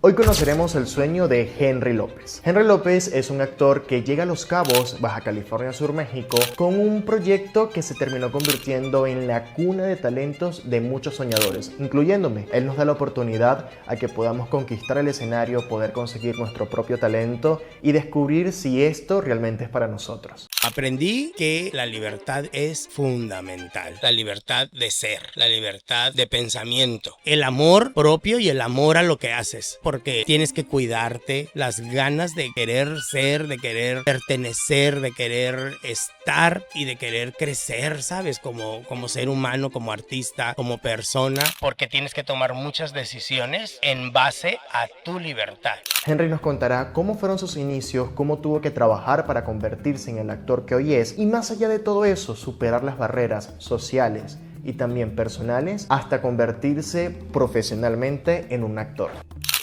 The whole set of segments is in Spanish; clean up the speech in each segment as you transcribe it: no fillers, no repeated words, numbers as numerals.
Hoy conoceremos el sueño de Henry López. Henry López es un actor que llega a Los Cabos, Baja California Sur, México, con un proyecto que se terminó convirtiendo en la cuna de talentos de muchos soñadores, incluyéndome. Él nos da la oportunidad a que podamos conquistar el escenario, poder conseguir nuestro propio talento y descubrir si esto realmente es para nosotros. Aprendí que la libertad es fundamental, la libertad de ser, la libertad de pensamiento, el amor propio y el amor a lo que haces, porque tienes que cuidarte, las ganas de querer ser, de querer pertenecer, de querer estar y de querer crecer, ¿sabes? Como ser humano, como artista, como persona, porque tienes que tomar muchas decisiones en base a tu libertad. Henry nos contará cómo fueron sus inicios, cómo tuvo que trabajar para convertirse en el actor que hoy es y, más allá de todo eso, superar las barreras sociales y también personales hasta convertirse profesionalmente en un actor.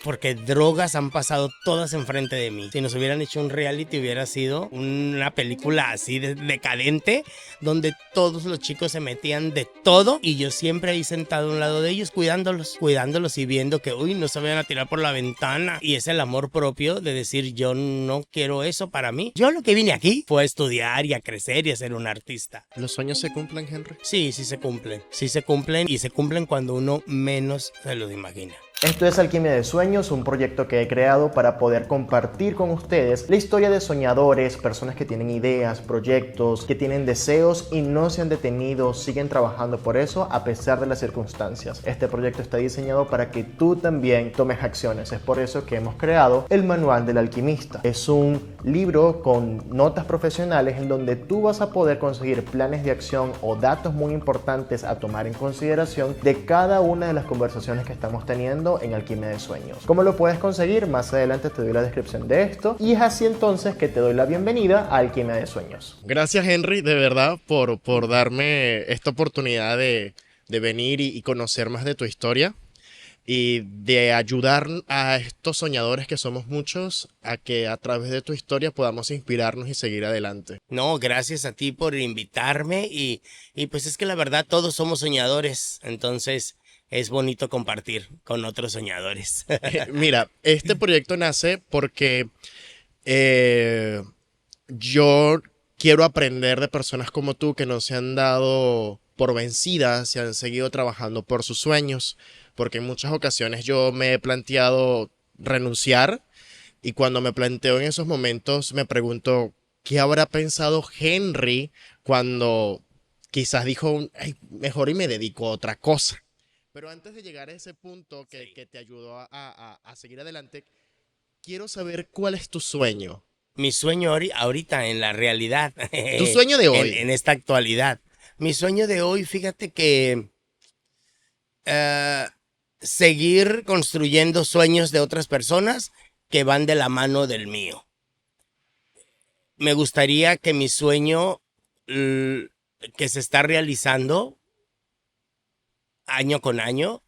Porque drogas han pasado todas enfrente de mí. Si nos hubieran hecho un reality, hubiera sido una película así decadente, donde todos los chicos se metían de todo y yo siempre ahí sentado a un lado de ellos, cuidándolos y viendo que, no se vayan a tirar por la ventana. Y es el amor propio de decir, yo no quiero eso para mí. Yo lo que vine aquí fue a estudiar y a crecer y a ser un artista. ¿Los sueños se cumplen, Henry? Sí se cumplen. Sí se cumplen y se cumplen cuando uno menos se los imagina. Esto es Alquimia de Sueños, un proyecto que he creado para poder compartir con ustedes la historia de soñadores, personas que tienen ideas, proyectos, que tienen deseos y no se han detenido, siguen trabajando por eso a pesar de las circunstancias. Este proyecto está diseñado para que tú también tomes acciones. Es por eso que hemos creado el Manual del Alquimista. Es un libro con notas profesionales en donde tú vas a poder conseguir planes de acción o datos muy importantes a tomar en consideración de cada una de las conversaciones que estamos teniendo en Alquimia de Sueños. ¿Cómo lo puedes conseguir? Más adelante te doy la descripción de esto y es así entonces que te doy la bienvenida a Alquimia de Sueños. Gracias, Henry, de verdad, por darme esta oportunidad de venir y conocer más de tu historia y de ayudar a estos soñadores que somos muchos a que a través de tu historia podamos inspirarnos y seguir adelante. No, gracias a ti por invitarme y pues es que la verdad todos somos soñadores, entonces es bonito compartir con otros soñadores. Mira, este proyecto nace porque yo quiero aprender de personas como tú que no se han dado por vencidas, se han seguido trabajando por sus sueños, porque en muchas ocasiones yo me he planteado renunciar y cuando me planteo en esos momentos me pregunto, ¿qué habrá pensado Henry cuando quizás dijo, "Ay, mejor y me dedico a otra cosa"? Pero antes de llegar a ese punto que te ayudó a seguir adelante, quiero saber cuál es tu sueño. Mi sueño ahorita en la realidad. Tu sueño de hoy. En esta actualidad. Mi sueño de hoy, fíjate que seguir construyendo sueños de otras personas que van de la mano del mío. Me gustaría que mi sueño que se está realizando año con año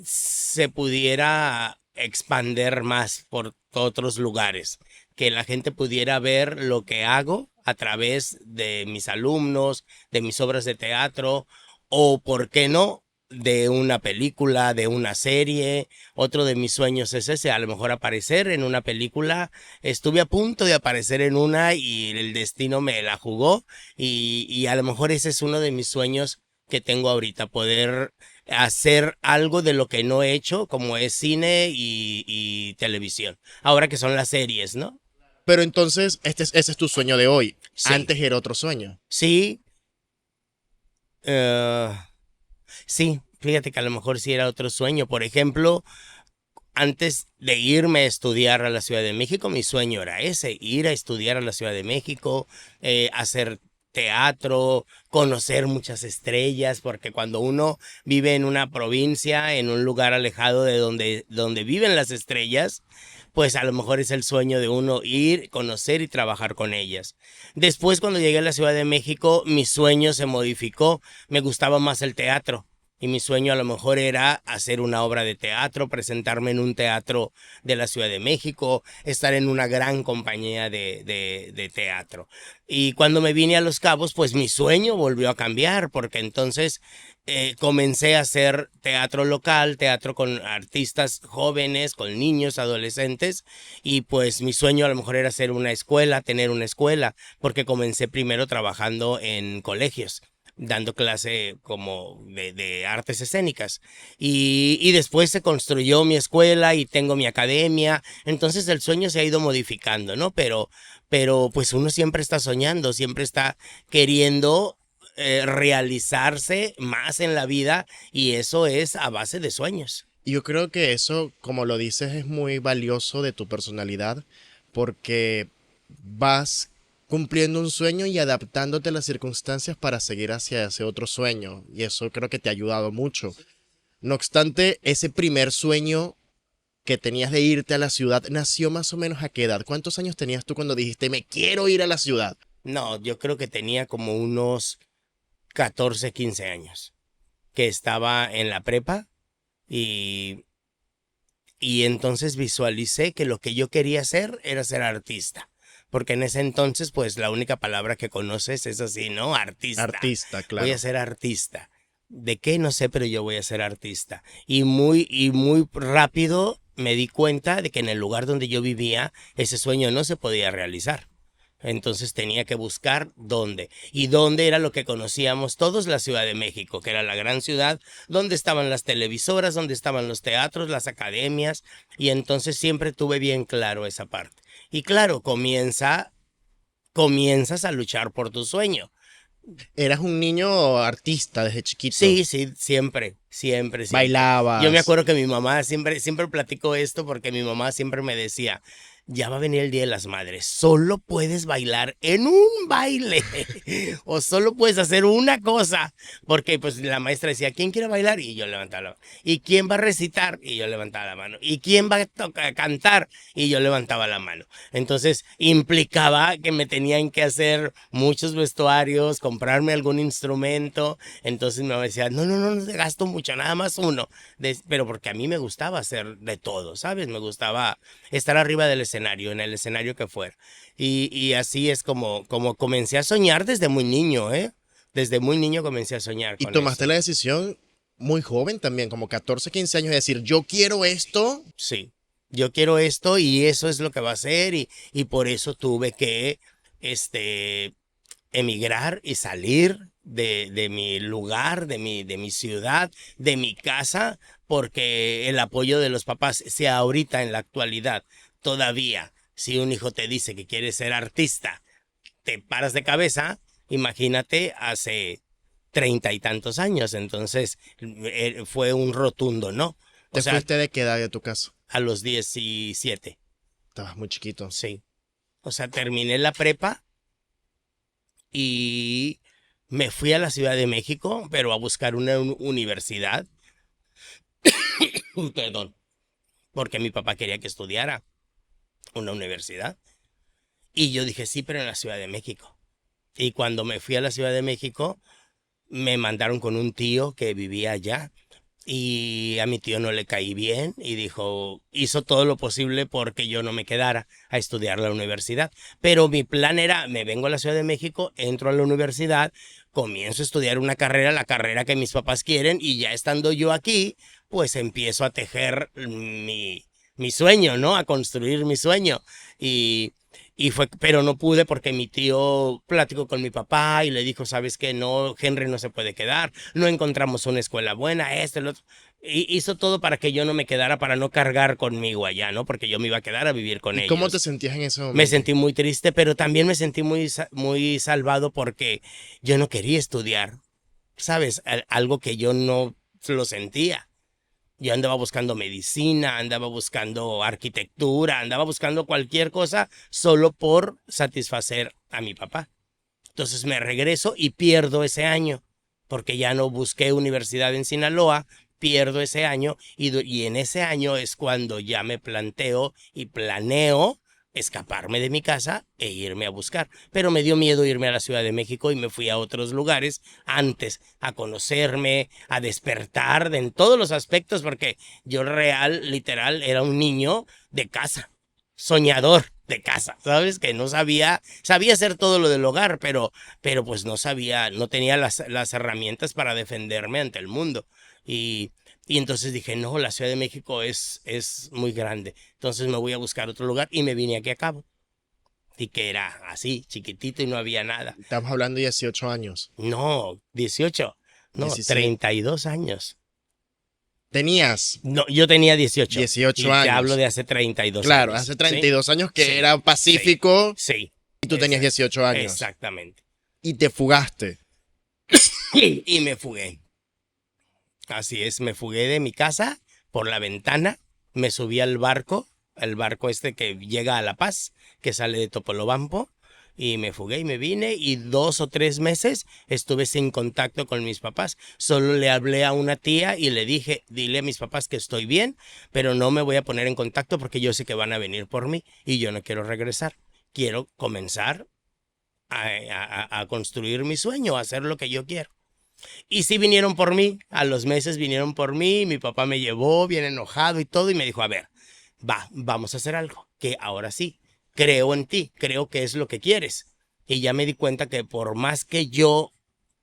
se pudiera expander más por otros lugares, que la gente pudiera ver lo que hago a través de mis alumnos, de mis obras de teatro o, ¿por qué no?, de una película, de una serie. Otro de mis sueños es ese, a lo mejor aparecer en una película. Estuve a punto de aparecer en una y el destino me la jugó y a lo mejor ese es uno de mis sueños que tengo ahorita, poder hacer algo de lo que no he hecho, como es cine y televisión. Ahora que son las series, ¿no? Pero entonces, ese es tu sueño de hoy. Sí. Antes era otro sueño. Sí. Sí, fíjate que a lo mejor sí era otro sueño. Por ejemplo, antes de irme a estudiar a la Ciudad de México, mi sueño era ese, ir a estudiar a la Ciudad de México, hacer teatro, conocer muchas estrellas, porque cuando uno vive en una provincia, en un lugar alejado de donde viven las estrellas, pues a lo mejor es el sueño de uno ir, conocer y trabajar con ellas. Después, cuando llegué a la Ciudad de México, mi sueño se modificó, me gustaba más el teatro. Y mi sueño a lo mejor era hacer una obra de teatro, presentarme en un teatro de la Ciudad de México, estar en una gran compañía de teatro. Y cuando me vine a Los Cabos, pues mi sueño volvió a cambiar, porque entonces comencé a hacer teatro local, teatro con artistas jóvenes, con niños, adolescentes, y pues mi sueño a lo mejor era hacer una escuela, tener una escuela, porque comencé primero trabajando en colegios, dando clase como de artes escénicas. Y después se construyó mi escuela y tengo mi academia. Entonces el sueño se ha ido modificando, ¿no? Pero pues uno siempre está soñando, siempre está queriendo realizarse más en la vida y eso es a base de sueños. Y yo creo que eso, como lo dices, es muy valioso de tu personalidad porque vas cumpliendo un sueño y adaptándote a las circunstancias para seguir hacia ese otro sueño. Y eso creo que te ha ayudado mucho. No obstante, ese primer sueño que tenías de irte a la ciudad nació más o menos a qué edad. ¿Cuántos años tenías tú cuando dijiste, me quiero ir a la ciudad? No, yo creo que tenía como unos 14, 15 años, que estaba en la prepa y, y entonces visualicé que lo que yo quería hacer era ser artista. Porque en ese entonces, pues la única palabra que conoces es así, ¿no? Artista. Artista, Voy a claro. ser artista. ¿De qué? No sé, pero yo voy a ser artista. Y muy rápido me di cuenta de que en el lugar donde yo vivía, ese sueño no se podía realizar. Entonces tenía que buscar dónde. Y dónde era lo que conocíamos todos, la Ciudad de México, que era la gran ciudad, donde estaban las televisoras, donde estaban los teatros, las academias. Y entonces siempre tuve bien claro esa parte. Y claro, comienzas a luchar por tu sueño. Eras un niño artista desde chiquito. Sí, sí, siempre, siempre, siempre. Yo me Bailabas. acuerdo que mi mamá siempre platico esto porque mi mamá siempre me decía, ya va a venir el Día de las Madres, solo puedes bailar en un baile o solo puedes hacer una cosa, porque pues la maestra decía, ¿quién quiere bailar? Y yo levantaba la mano. ¿Y quién va a recitar? Y yo levantaba la mano. ¿Y quién va a cantar? Y yo levantaba la mano. Entonces implicaba que me tenían que hacer muchos vestuarios, comprarme algún instrumento. Entonces mi mamá decía, no, no, no, no te gasto mucho, nada más uno. Pero porque a mí me gustaba hacer de todo, ¿sabes? Me gustaba estar arriba del escenario, en el escenario que fuera. Y así es como comencé a soñar desde muy niño, ¿eh? Desde muy niño comencé a soñar Y con tomaste eso. la decisión muy joven también, como 14, 15 años, de decir, yo quiero esto. Sí, yo quiero esto y eso es lo que va a ser y por eso tuve que, este, emigrar y salir de mi lugar, de mi ciudad, de mi casa, porque el apoyo de los papás, si ahorita en la actualidad todavía, si un hijo te dice que quiere ser artista, te paras de cabeza, imagínate hace 30 y tantos años, entonces fue un rotundo no. O Te sea, fuiste de qué edad de tu casa. a los 17, Estabas muy chiquito. sí. O sea, terminé la prepa y me fui a la Ciudad de México, pero a buscar una universidad, perdón, porque mi papá quería que estudiara una universidad. Y yo dije, sí, pero en la Ciudad de México. Y cuando me fui a la Ciudad de México, me mandaron con un tío que vivía allá. Y a mi tío no le caí bien y hizo todo lo posible porque yo no me quedara a estudiar la universidad. Pero mi plan era, me vengo a la Ciudad de México, entro a la universidad, comienzo a estudiar una carrera, la carrera que mis papás quieren y ya estando yo aquí, pues empiezo a tejer mi sueño, ¿no? A construir mi sueño. Y, pero no pude porque mi tío platicó con mi papá y le dijo, ¿sabes qué? No, Henry no se puede quedar, no encontramos una escuela buena, el otro. Y hizo todo para que yo no me quedara, para no cargar conmigo allá, ¿no? Porque yo me iba a quedar a vivir con ¿Y cómo te ellos. sentías en ese Me momento? sentí muy triste, pero también me sentí muy salvado porque yo no quería estudiar, ¿sabes? Algo que yo no lo sentía. Yo andaba buscando medicina, andaba buscando arquitectura, andaba buscando cualquier cosa solo por satisfacer a mi papá. Entonces me regreso y pierdo ese año, porque ya no busqué universidad en Sinaloa, pierdo ese año y en ese año es cuando ya me planteo y planeo escaparme de mi casa e irme a buscar. Pero me dio miedo irme a la Ciudad de México y me fui a otros lugares antes, a conocerme, a despertar en todos los aspectos, porque yo real, literal, era un niño de casa, soñador de casa, ¿sabes? Que no sabía hacer todo lo del hogar, pero pues no sabía, no tenía las herramientas para defenderme ante el mundo. Y, y entonces dije, no, la Ciudad de México es muy grande. Entonces me voy a buscar otro lugar y me vine aquí a Cabo. Y que era así, chiquitito y no había nada. Estamos hablando de 18 años. No, 18, no, 16. 32 años. Tenías No, yo tenía 18. 18 y te años. hablo de hace 32 Claro, años. hace 32 años que Sí, era pacífico Sí. y tú tenías 18 años. Exactamente. Y te fugaste. Y me fugué. Así es, me fugué de mi casa por la ventana, me subí al barco, el barco este que llega a La Paz, que sale de Topolobampo, y me fugué y me vine, y 2 o 3 meses estuve sin contacto con mis papás. Solo le hablé a una tía y le dije, dile a mis papás que estoy bien, pero no me voy a poner en contacto porque yo sé que van a venir por mí y yo no quiero regresar. Quiero comenzar a construir mi sueño, a hacer lo que yo quiero. Y sí vinieron por mí, a los meses vinieron por mí, mi papá me llevó bien enojado y todo y me dijo, a ver, vamos a hacer algo, que ahora sí, creo en ti, creo que es lo que quieres. Y ya me di cuenta que por más que yo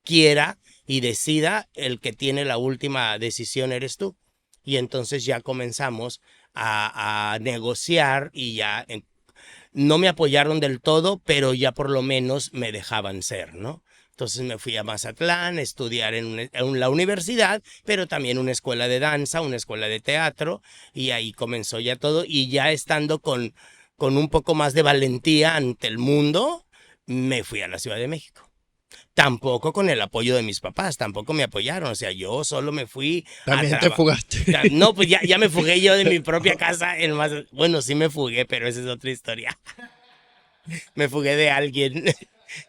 quiera y decida, el que tiene la última decisión eres tú. Y entonces ya comenzamos a negociar y ya no me apoyaron del todo, pero ya por lo menos me dejaban ser, ¿no? Entonces me fui a Mazatlán a estudiar en la universidad, pero también una escuela de danza, una escuela de teatro, y ahí comenzó ya todo. Y ya estando con un poco más de valentía ante el mundo, me fui a la Ciudad de México. Tampoco con el apoyo de mis papás, tampoco me apoyaron, o sea, yo solo me fui a También te trabajar. fugaste. No, pues ya me fugué yo de mi propia casa. Bueno, sí me fugué, pero esa es otra historia. Me fugué de alguien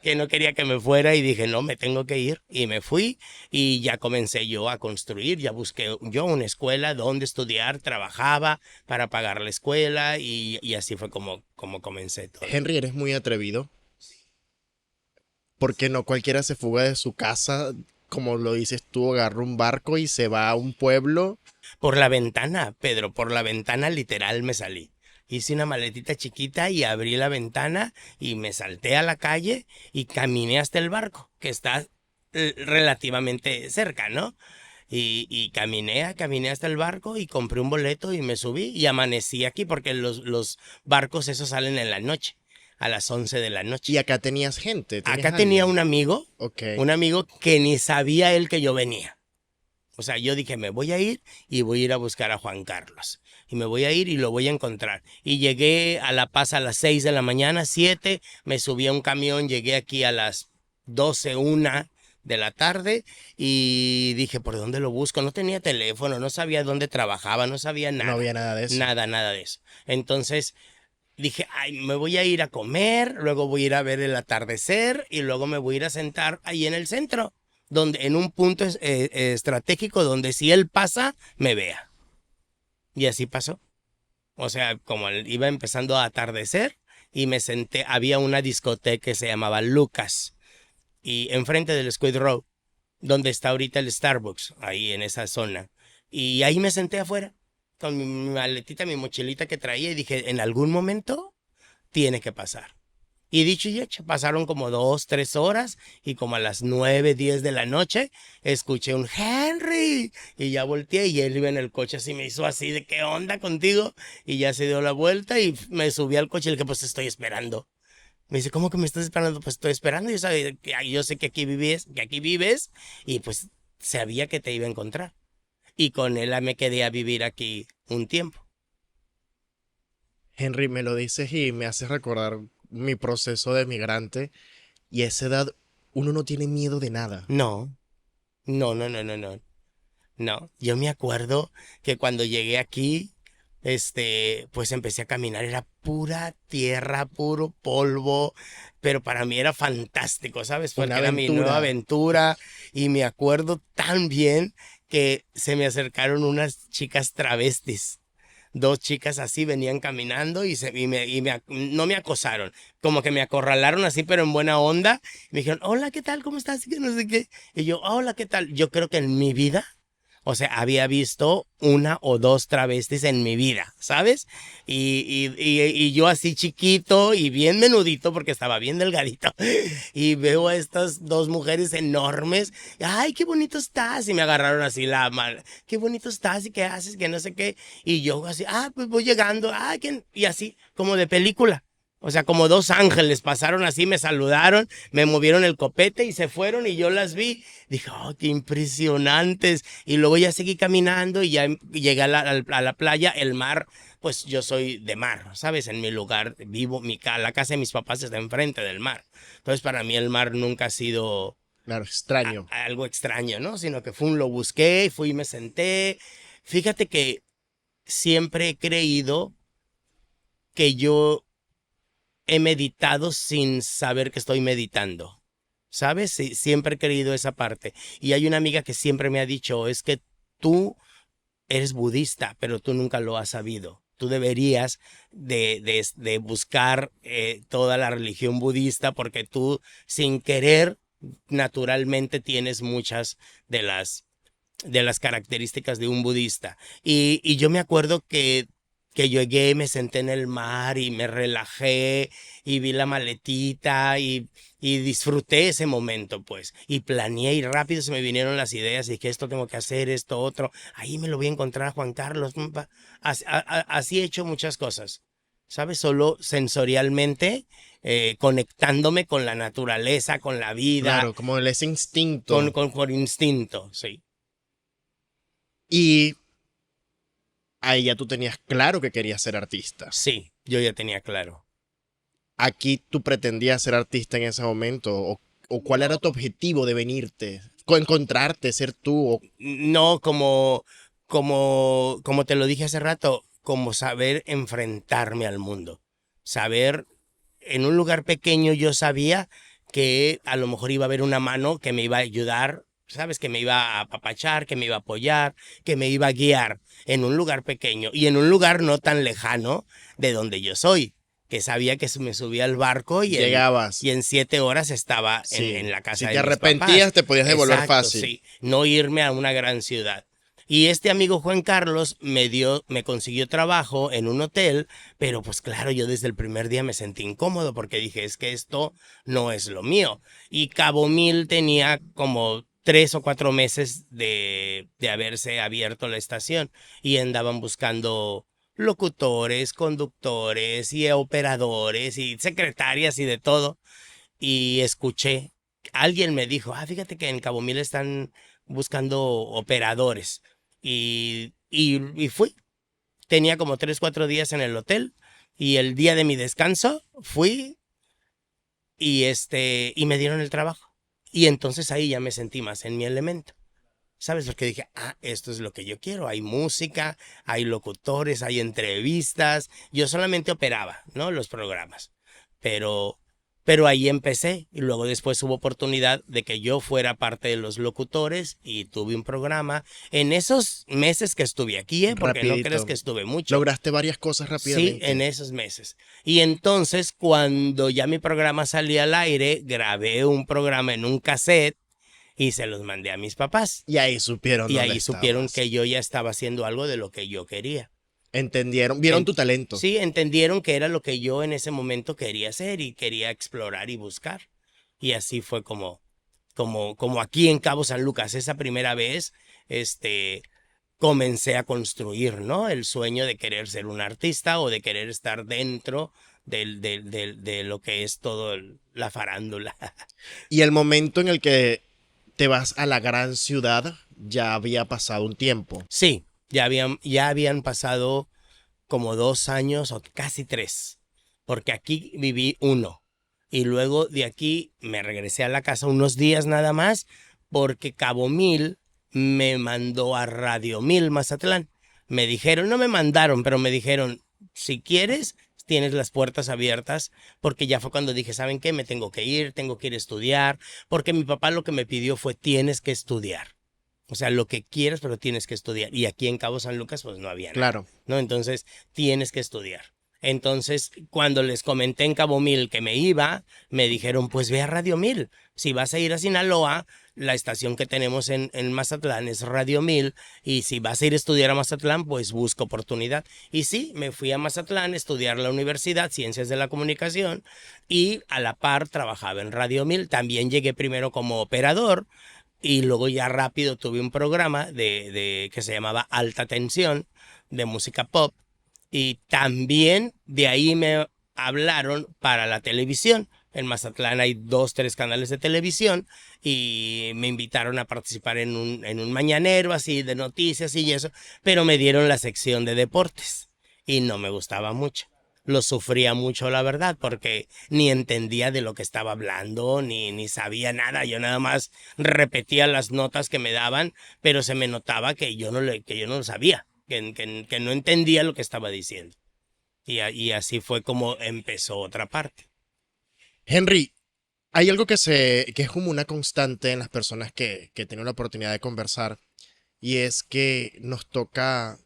que no quería que me fuera y dije, no, me tengo que ir. Y me fui y ya comencé yo a construir, ya busqué yo una escuela donde estudiar, trabajaba para pagar la escuela y así fue como comencé todo. Henry, eres muy atrevido. Porque no cualquiera se fuga de su casa, como lo dices tú, agarra un barco y se va a un pueblo. Por la ventana, Pedro, por la ventana literal me salí. Hice una maletita chiquita y abrí la ventana y me salté a la calle y caminé hasta el barco, que está relativamente cerca, ¿no? Y caminé hasta el barco y compré un boleto y me subí y amanecí aquí porque los barcos esos salen en la noche, a las 11 de la noche. Y acá tenías gente. Acá tenía alguien? un amigo Ok. que ni sabía él que yo venía. O sea, yo dije, me voy a ir y voy a ir a buscar a Juan Carlos. Y me voy a ir y lo voy a encontrar. Y llegué a La Paz a las 6 de la mañana, 7, me subí a un camión, llegué aquí a las 12, 1 de la tarde y dije, ¿por dónde lo busco? No tenía teléfono, no sabía dónde trabajaba, no sabía nada. No había nada de eso. Nada de eso. Entonces dije, ay, me voy a ir a comer, luego voy a ir a ver el atardecer y luego me voy a ir a sentar ahí en el centro, en un punto estratégico donde si él pasa, me vea. Y así pasó. O sea, como iba empezando a atardecer y me senté, había una discoteca que se llamaba Lucas y enfrente del Squid Row, donde está ahorita el Starbucks, ahí en esa zona. Y ahí me senté afuera con mi maletita, mi mochilita que traía y dije, en algún momento tiene que pasar. Y dicho y hecho, pasaron como 2, 3 horas y como a las 9, 10 de la noche escuché un Henry y ya volteé y él iba en el coche así, me hizo así de ¿qué onda contigo? Y ya se dio la vuelta y me subí al coche y le dije, pues estoy esperando. Me dice, ¿cómo que me estás esperando? Pues estoy esperando, yo sé que aquí vives y pues sabía que te iba a encontrar. Y con él me quedé a vivir aquí un tiempo. Henry, me lo dices y me haces recordar mi proceso de migrante. Y a esa edad uno no tiene miedo de nada. No. No, yo me acuerdo que cuando llegué aquí, pues empecé a caminar, era pura tierra, puro polvo, pero para mí era fantástico, ¿sabes? Porque Una era mi aventura. nueva aventura y me acuerdo tan bien que se me acercaron unas chicas travestis dos chicas así venían caminando no me acosaron, como que me acorralaron así, pero en buena onda. Me dijeron, hola, ¿qué tal? ¿Cómo estás? Y que no sé qué. Y yo, hola, ¿qué tal? Yo creo que en mi vida, o sea, había visto una o dos travestis en mi vida, ¿sabes? Y yo así chiquito y bien menudito porque estaba bien delgadito. Y veo a estas dos mujeres enormes. Ay, qué bonito estás. Y me agarraron así la mano. Qué bonito estás y qué haces, que no sé qué. Y yo así, pues voy llegando. Y así, como de película. O sea, como dos ángeles pasaron así, me saludaron, me movieron el copete y se fueron y yo las vi. Dije, oh, qué impresionantes. Y luego ya seguí caminando y ya llegué a la playa, el mar, pues yo soy de mar, ¿sabes? En mi lugar vivo, la casa de mis papás está enfrente del mar. Entonces para mí el mar nunca ha sido Claro, extraño. algo extraño, ¿no? Sino que lo busqué, fui y me senté. Fíjate que siempre he creído que yo he meditado sin saber que estoy meditando. ¿Sabes? Sí, siempre he creído esa parte. Y hay una amiga que siempre me ha dicho, es que tú eres budista, pero tú nunca lo has sabido. Tú deberías de buscar toda la religión budista porque tú, sin querer, naturalmente tienes muchas de las características de un budista. Y yo me acuerdo que llegué, me senté en el mar y me relajé y vi la maletita y disfruté ese momento, pues. Y planeé y rápido se me vinieron las ideas y que esto tengo que hacer, esto, otro. Ahí me lo voy a encontrar a Juan Carlos. Así he hecho muchas cosas, ¿sabes? Solo sensorialmente, conectándome con la naturaleza, con la vida, Claro, como ese instinto. por instinto, sí. Y ahí ya tú tenías claro que querías ser artista. Sí, yo ya tenía claro. ¿Aquí tú pretendías ser artista en ese momento? ¿O cuál era tu objetivo de venirte? ¿Encontrarte, ser tú? No, como te lo dije hace rato, como saber enfrentarme al mundo. Saber, en un lugar pequeño yo sabía que a lo mejor iba a haber una mano que me iba a ayudar, ¿sabes? Que me iba a apapachar, que me iba a apoyar, que me iba a guiar en un lugar pequeño y en un lugar no tan lejano de donde yo soy, que sabía que me subía al barco Llegabas. y en 7 horas estaba Sí. en la casa Si de te mis arrepentías, papás. te podías devolver Exacto, fácil. sí. No irme a una gran ciudad. Y este amigo Juan Carlos me consiguió trabajo en un hotel, pero pues claro, yo desde el primer día me sentí incómodo porque dije, es que esto no es lo mío. Y Cabo Mil tenía como 3 o 4 meses de haberse abierto la estación y andaban buscando locutores, conductores y operadores y secretarias y de todo. Y escuché, alguien me dijo, fíjate que en Cabo Mil están buscando operadores. Y fui. Tenía como 3, 4 días en el hotel y el día de mi descanso fui y me dieron el trabajo. Y entonces ahí ya me sentí más en mi elemento. ¿Sabes? Porque dije, esto es lo que yo quiero. Hay música, hay locutores, hay entrevistas. Yo solamente operaba, ¿no? Los programas. Pero, pero ahí empecé y luego después hubo oportunidad de que yo fuera parte de los locutores y tuve un programa en esos meses que estuve aquí, porque no Rapidito. crees que estuve mucho. Lograste varias cosas rápidamente. Sí, en esos meses. Y entonces cuando ya mi programa salía al aire, grabé un programa en un cassette y se los mandé a mis papás. Y ahí supieron Y dónde ahí supieron estabas. que yo ya estaba haciendo algo de lo que yo quería. Entendieron, vieron tu talento. Sí, entendieron que era lo que yo en ese momento quería hacer y quería explorar y buscar. Y así fue como aquí en Cabo San Lucas, esa primera vez, comencé a construir, ¿no? El sueño de querer ser un artista o de querer estar dentro de lo que es todo la farándula. Y el momento en el que te vas a la gran ciudad, ya había pasado un tiempo. Sí, ya habían pasado como 2 años o casi 3, porque aquí viví 1. Y luego de aquí me regresé a la casa unos días nada más, porque Cabo Mil me mandó a Radio Mil Mazatlán. Me dijeron, no me mandaron, pero me dijeron, si quieres, tienes las puertas abiertas, porque ya fue cuando dije, ¿saben qué? Me tengo que ir a estudiar, porque mi papá lo que me pidió fue, tienes que estudiar. O sea, lo que quieras, pero tienes que estudiar. Y aquí en Cabo San Lucas, pues no había nada, Claro. ¿no? Entonces, tienes que estudiar. Entonces, cuando les comenté en Cabo Mil que me iba, me dijeron, pues ve a Radio Mil. Si vas a ir a Sinaloa, la estación que tenemos en Mazatlán es Radio Mil. Y si vas a ir a estudiar a Mazatlán, pues busca oportunidad. Y sí, me fui a Mazatlán a estudiar la universidad, Ciencias de la Comunicación, y a la par trabajaba en Radio Mil. También llegué primero como operador. Y luego ya rápido tuve un programa que se llamaba Alta Tensión, de música pop. Y también de ahí me hablaron para la televisión. En Mazatlán hay 2, 3 canales de televisión y me invitaron a participar en un mañanero así de noticias y eso, pero me dieron la sección de deportes y no me gustaba mucho. Lo sufría mucho, la verdad, porque ni entendía de lo que estaba hablando, ni sabía nada. Yo nada más repetía las notas que me daban, pero se me notaba que yo no lo sabía, que no entendía lo que estaba diciendo. Y así fue como empezó otra parte. Henry, hay algo que es como una constante en las personas que tienen la oportunidad de conversar, y es que nos toca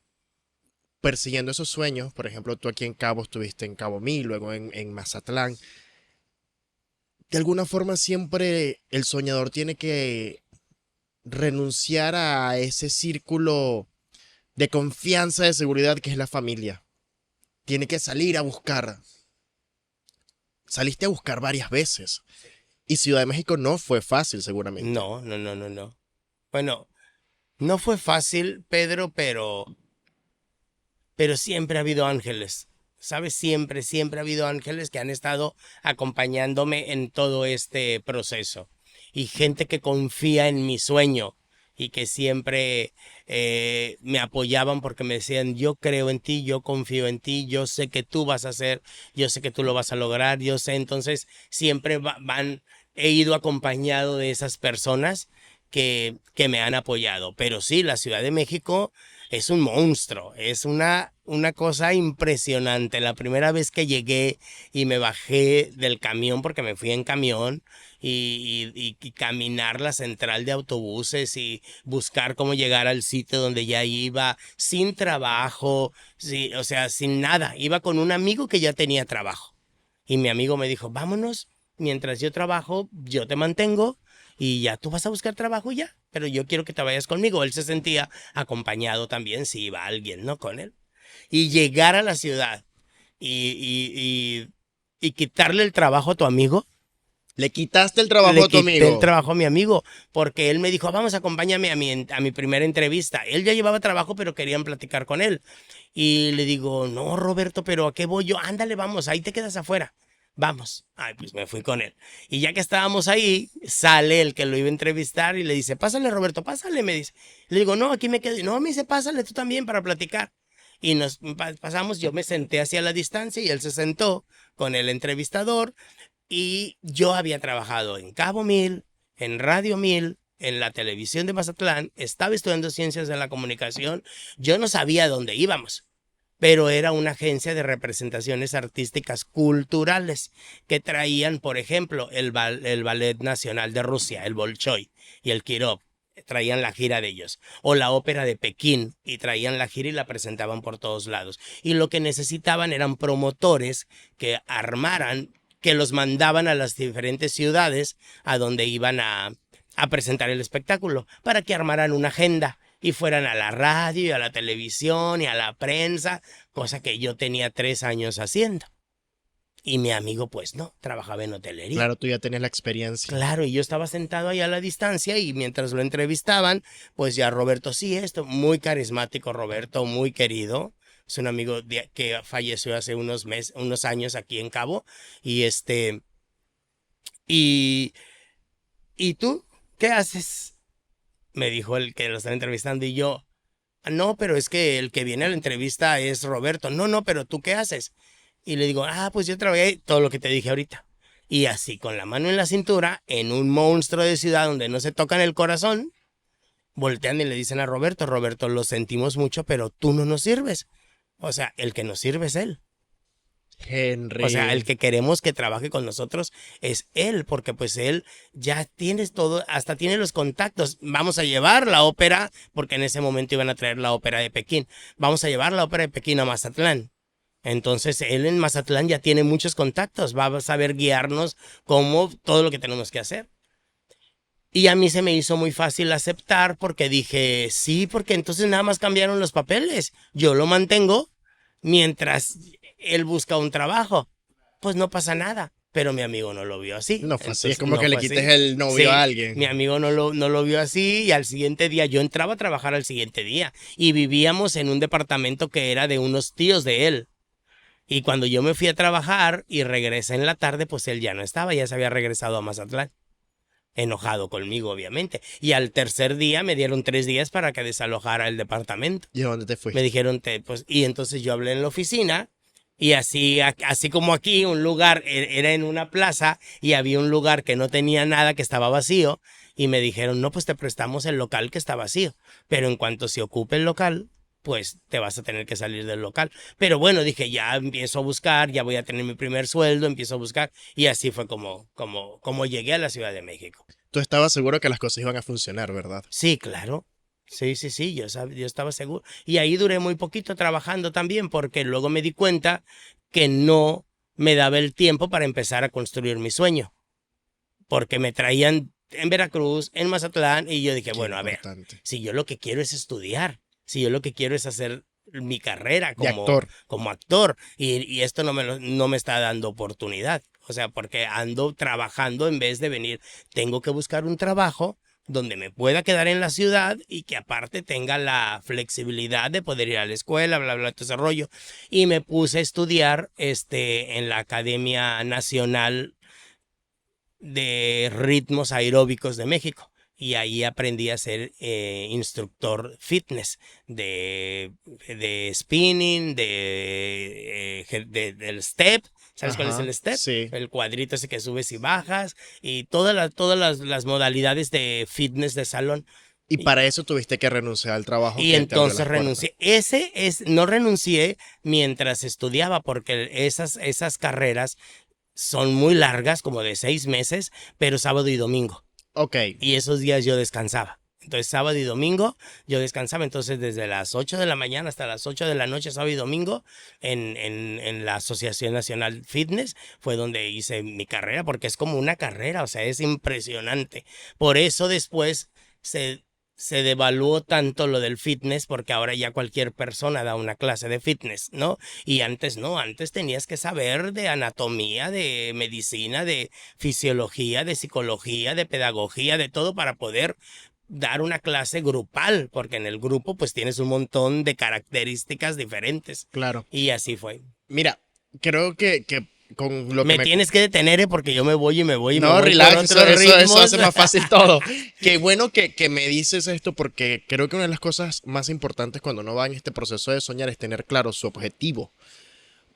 persiguiendo esos sueños. Por ejemplo, tú aquí en Cabo estuviste en Cabo Mil, luego en Mazatlán. De alguna forma siempre el soñador tiene que renunciar a ese círculo de confianza, de seguridad que es la familia. Tiene que salir a buscar. Saliste a buscar varias veces. Y Ciudad de México no fue fácil, seguramente. No, no, no, no, no. Bueno, no fue fácil, Pedro, pero siempre ha habido ángeles. ¿Sabes? Siempre, siempre ha habido ángeles que han estado acompañándome en todo este proceso. Y gente que confía en mi sueño y que siempre me apoyaban porque me decían, yo creo en ti, yo confío en ti, yo sé que tú vas a hacer, yo sé que tú lo vas a lograr, yo sé. Entonces, siempre he ido acompañado de esas personas que me han apoyado. Pero sí, la Ciudad de México es un monstruo, es una cosa impresionante. La primera vez que llegué y me bajé del camión, porque me fui en camión, y caminar la central de autobuses y buscar cómo llegar al sitio donde ya iba, sin trabajo, sí, o sea, sin nada. Iba con un amigo que ya tenía trabajo. Y mi amigo me dijo, vámonos, mientras yo trabajo, yo te mantengo y ya tú vas a buscar trabajo y ya, pero yo quiero que te vayas conmigo. Él se sentía acompañado también si iba alguien, ¿no? Con él. Y llegar a la ciudad y quitarle el trabajo a tu amigo. Le quitaste el trabajo Le a tu quité el amigo. trabajo a mi amigo porque él me dijo, vamos, acompáñame a mi primera entrevista. Él ya llevaba trabajo, pero querían platicar con él. Y le digo, no, Roberto, pero ¿a qué voy yo? Ándale, vamos, ahí te quedas afuera. Vamos. Ay, pues me fui con él. Y ya que estábamos ahí, sale el que lo iba a entrevistar y le dice, pásale, Roberto, pásale, me dice. Le digo, no, aquí me quedo. No, me dice, pásale tú también para platicar. Y nos pasamos, yo me senté hacia la distancia y él se sentó con el entrevistador. Y yo había trabajado en Cabo Mil, en Radio Mil, en la televisión de Mazatlán, estaba estudiando Ciencias de la Comunicación. Yo no sabía dónde íbamos, pero era una agencia de representaciones artísticas culturales que traían, por ejemplo, el Ballet Nacional de Rusia, el Bolshoi y el Kirov. Traían la gira de ellos, o la ópera de Pekín, y traían la gira y la presentaban por todos lados. Y lo que necesitaban eran promotores que armaran, que los mandaban a las diferentes ciudades a donde iban a presentar el espectáculo, para que armaran una agenda y fueran a la radio y a la televisión y a la prensa, cosa que yo tenía 3 años haciendo. Y mi amigo, pues no, trabajaba en hotelería. Claro, tú ya tenías la experiencia. Claro, y yo estaba sentado ahí a la distancia y mientras lo entrevistaban, pues ya Roberto, sí, esto, muy carismático Roberto, muy querido. Es un amigo que falleció hace unos años aquí en Cabo. Y ¿y tú qué haces? Me dijo el que lo están entrevistando y yo, no, pero es que el que viene a la entrevista es Roberto. No, no, pero ¿tú qué haces? Y le digo, pues yo trabajé todo lo que te dije ahorita. Y así, con la mano en la cintura, en un monstruo de ciudad donde no se tocan el corazón, voltean y le dicen a Roberto, Roberto, lo sentimos mucho, pero tú no nos sirves. O sea, el que nos sirve es él. Henry. O sea, el que queremos que trabaje con nosotros es él, porque pues él ya tiene todo, hasta tiene los contactos. Vamos a llevar la ópera, porque en ese momento iban a traer la ópera de Pekín. Vamos a llevar la ópera de Pekín a Mazatlán. Entonces él en Mazatlán ya tiene muchos contactos, va a saber guiarnos como todo lo que tenemos que hacer. Y a mí se me hizo muy fácil aceptar porque dije, sí, porque entonces nada más cambiaron los papeles. Yo lo mantengo mientras él busca un trabajo. Pues no pasa nada. Pero mi amigo no lo vio así. No fue así, es Entonces, como no que le fue quites así. el novio Sí, a alguien. mi amigo no lo vio así y al siguiente día, yo entraba a trabajar al siguiente día y vivíamos en un departamento que era de unos tíos de él. Y cuando yo me fui a trabajar y regresé en la tarde, pues él ya no estaba, ya se había regresado a Mazatlán. Enojado conmigo, obviamente. Y al tercer día me dieron 3 días para que desalojara el departamento. ¿Y a dónde te Me fuiste? dijeron, pues, y entonces yo hablé en la oficina y así como aquí, un lugar era en una plaza y había un lugar que no tenía nada, que estaba vacío, y me dijeron, no, pues te prestamos el local que está vacío, pero en cuanto se ocupe el local, pues te vas a tener que salir del local. Pero bueno, dije, ya empiezo a buscar, ya voy a tener mi primer sueldo, empiezo a buscar, y así fue como llegué a la Ciudad de México. Tú estabas seguro que las cosas iban a funcionar, ¿verdad? Sí, claro. Sí, yo estaba seguro. Y ahí duré muy poquito trabajando también porque luego me di cuenta que no me daba el tiempo para empezar a construir mi sueño. Porque me traían en Veracruz, en Mazatlán, y yo dije, Qué bueno, a ver, importante. si yo lo que quiero es estudiar, si yo lo que quiero es hacer mi carrera De actor. como actor, y esto no me está dando oportunidad. O sea, porque ando trabajando en vez de venir, tengo que buscar un trabajo donde me pueda quedar en la ciudad y que aparte tenga la flexibilidad de poder ir a la escuela, bla, bla, todo ese rollo. Y me puse a estudiar en la Academia Nacional de Ritmos Aeróbicos de México. Y ahí aprendí a ser instructor fitness de spinning, del step. ¿Sabes cuál es Ajá, el step? sí. El cuadrito ese que subes y bajas y todas las modalidades de fitness de salón. Y para eso tuviste que renunciar al trabajo Y que te abrió entonces las puertas. renuncié. No renuncié mientras estudiaba porque esas carreras son muy largas, como de 6 meses, pero sábado y domingo. Ok, Y esos días yo descansaba. Entonces, sábado y domingo yo descansaba. Entonces, desde las 8 de la mañana hasta las 8 de la noche, sábado y domingo, en la Asociación Nacional Fitness, fue donde hice mi carrera, porque es como una carrera, o sea, es impresionante. Por eso después se devaluó tanto lo del fitness, porque ahora ya cualquier persona da una clase de fitness, ¿no? Y antes no, antes tenías que saber de anatomía, de medicina, de fisiología, de psicología, de pedagogía, de todo para poder dar una clase grupal, porque en el grupo pues tienes un montón de características diferentes. claro. Y así fue. Mira, creo que con lo que Me tienes que detener, porque yo me voy y me voy y me No, voy relax, por eso, otros eso ritmos. hace más fácil todo. Qué bueno que me dices esto porque creo que una de las cosas más importantes cuando uno va en este proceso de soñar es tener claro su objetivo.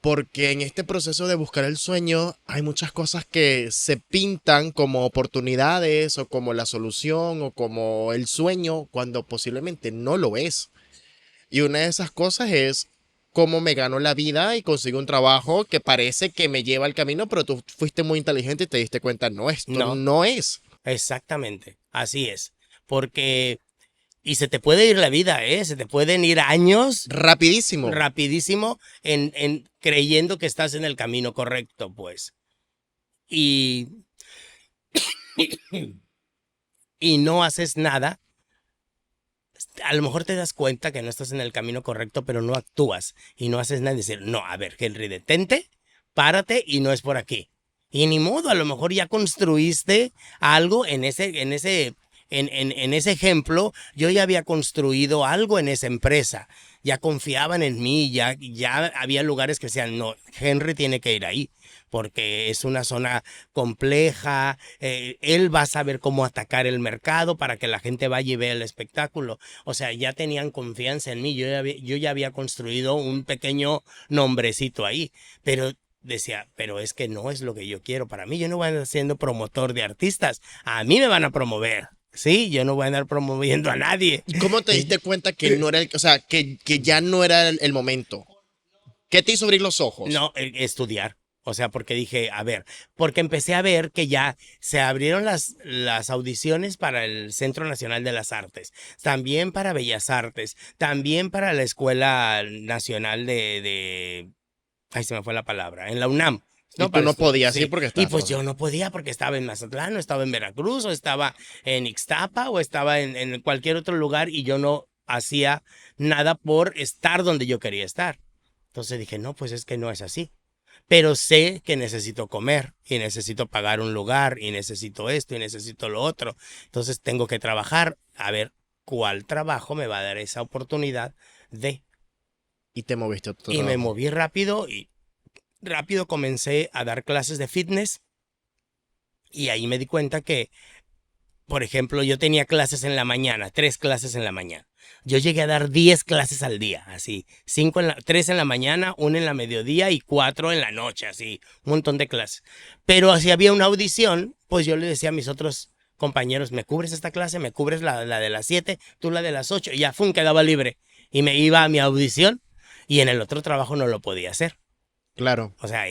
Porque en este proceso de buscar el sueño hay muchas cosas que se pintan como oportunidades o como la solución o como el sueño cuando posiblemente no lo es. Y una de esas cosas es cómo me gano la vida y consigo un trabajo que parece que me lleva al camino, pero tú fuiste muy inteligente y te diste cuenta, no, esto No. no es. Exactamente, así es. Porque, y se te puede ir la vida, ¿eh? Se te pueden ir años Rapidísimo. rapidísimo en creyendo que estás en el camino correcto, pues. Y, y no haces nada. A lo mejor te das cuenta que no estás en el camino correcto, pero no actúas y no haces nada. Y decir, no, a ver, Henry, detente, párate y no es por aquí. Y ni modo, a lo mejor ya construiste algo en ese ejemplo. Yo ya había construido algo en esa empresa. Ya confiaban en mí, ya había lugares que decían, no, Henry tiene que ir ahí, porque es una zona compleja, él va a saber cómo atacar el mercado para que la gente vaya y vea el espectáculo. O sea, ya tenían confianza en mí, yo ya había construido un pequeño nombrecito ahí, pero decía, pero es que no es lo que yo quiero para mí, yo no voy a andar siendo promotor de artistas, a mí me van a promover. Sí, yo no voy a andar promoviendo a nadie. ¿Y cómo te diste cuenta que no era o sea, que ya no era el momento? ¿Qué te hizo abrir los ojos? No, estudiar. O sea, porque dije, a ver, porque empecé a ver que ya se abrieron las audiciones para el Centro Nacional de las Artes, también para Bellas Artes, también para la Escuela Nacional ay, se me fue la palabra, en la UNAM. Y tú Para no podías sí. ir porque Y estabas pues yo no podía porque estaba en Mazatlán, o estaba en Veracruz, o estaba en Ixtapa, o estaba en cualquier otro lugar y yo no hacía nada por estar donde yo quería estar. Entonces dije, no, pues es que no es así. Pero sé que necesito comer y necesito pagar un lugar y necesito esto y necesito lo otro. Entonces tengo que trabajar a ver cuál trabajo me va a dar esa oportunidad de... Y te moviste a otro Y me trabajo. moví rápido y rápido comencé a dar clases de fitness y ahí me di cuenta que, por ejemplo, yo tenía clases en la mañana, 3 clases en la mañana. Yo llegué a dar 10 clases al día, así, 3 en la mañana, 1 en la mediodía y 4 en la noche, así, un montón de clases. Pero si había una audición, pues yo le decía a mis otros compañeros, ¿me cubres esta clase? ¿Me cubres la de las 7? ¿Tú la de las 8? Y ya, quedaba libre. Y me iba a mi audición y en el otro trabajo no lo podía hacer. Claro. O sea,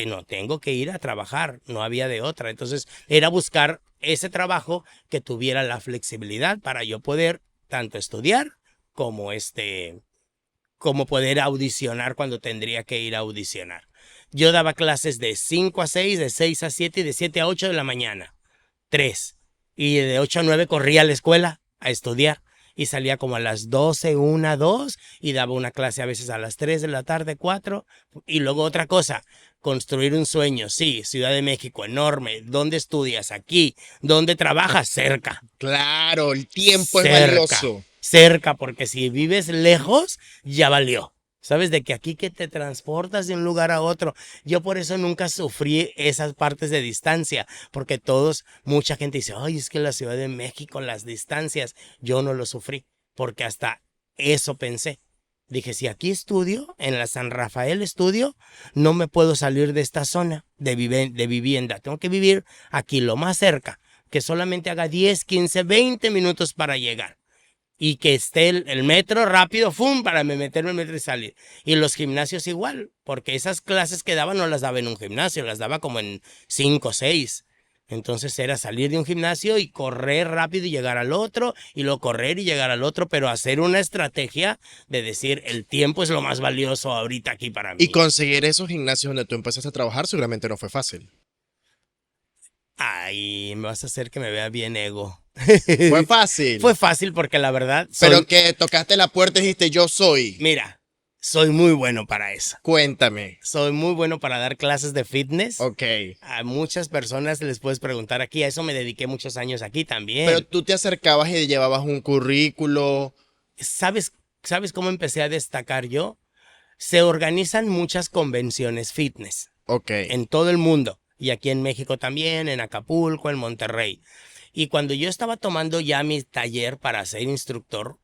no, tengo que ir a trabajar, no había de otra. Entonces, era buscar ese trabajo que tuviera la flexibilidad para yo poder tanto estudiar como como poder audicionar cuando tendría que ir a audicionar. Yo daba clases de 5 a 6, de 6 a 7 y de 7 a 8 de la mañana. 3. Y de 8 a 9 corría a la escuela a estudiar. Y salía como a las 12, 1, 2 y daba una clase a veces a las 3 de la tarde, 4. Y luego otra cosa, construir un sueño. Sí, Ciudad de México, enorme. ¿Dónde estudias? Aquí. ¿Dónde trabajas? Cerca. Claro, el tiempo es Cerca. valioso. Cerca, porque si vives lejos, ya valió. ¿Sabes? De que aquí que te transportas de un lugar a otro. Yo por eso nunca sufrí esas partes de distancia, porque mucha gente dice, ay, es que la Ciudad de México, las distancias, yo no lo sufrí, porque hasta eso pensé. Dije, si aquí estudio, en la San Rafael estudio, no me puedo salir de esta zona de vivienda. Tengo que vivir aquí lo más cerca, que solamente haga 10, 15, 20 minutos para llegar. Y que esté el metro rápido, ¡fum!, para meterme en el metro y salir. Y los gimnasios igual, porque esas clases que daba no las daba en un gimnasio, las daba como en 5 o 6. Entonces era salir de un gimnasio y correr rápido y llegar al otro, y luego correr y llegar al otro, pero hacer una estrategia de decir, el tiempo es lo más valioso ahorita aquí para mí. Y conseguir esos gimnasios donde tú empezaste a trabajar seguramente no fue fácil. Ay, me vas a hacer que me vea bien ego. Fue fácil. Fue fácil porque la verdad... Pero que tocaste la puerta y dijiste, yo soy. Mira, soy muy bueno para eso. Cuéntame. Soy muy bueno para dar clases de fitness. Ok. A muchas personas les puedes preguntar aquí. A eso me dediqué muchos años aquí también. Pero tú te acercabas y llevabas un currículo. ¿Sabes cómo empecé a destacar yo? Se organizan muchas convenciones fitness Ok. en todo el mundo. Y aquí en México también, en Acapulco, en Monterrey. Y cuando yo estaba tomando ya mi taller para ser instructor,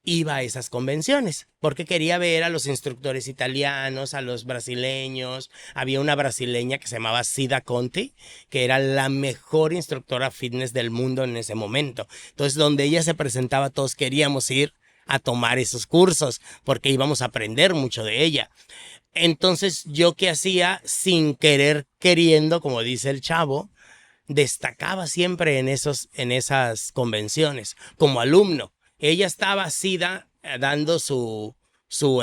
iba a esas convenciones, porque quería ver a los instructores italianos, a los brasileños. Había una brasileña que se llamaba Cida Conti, que era la mejor instructora fitness del mundo en ese momento. Entonces, donde ella se presentaba, todos queríamos ir a tomar esos cursos, porque íbamos a aprender mucho de ella. Entonces, ¿yo qué hacía? Sin querer, queriendo, como dice el chavo, destacaba siempre en esas convenciones como alumno. Ella estaba Sida dando su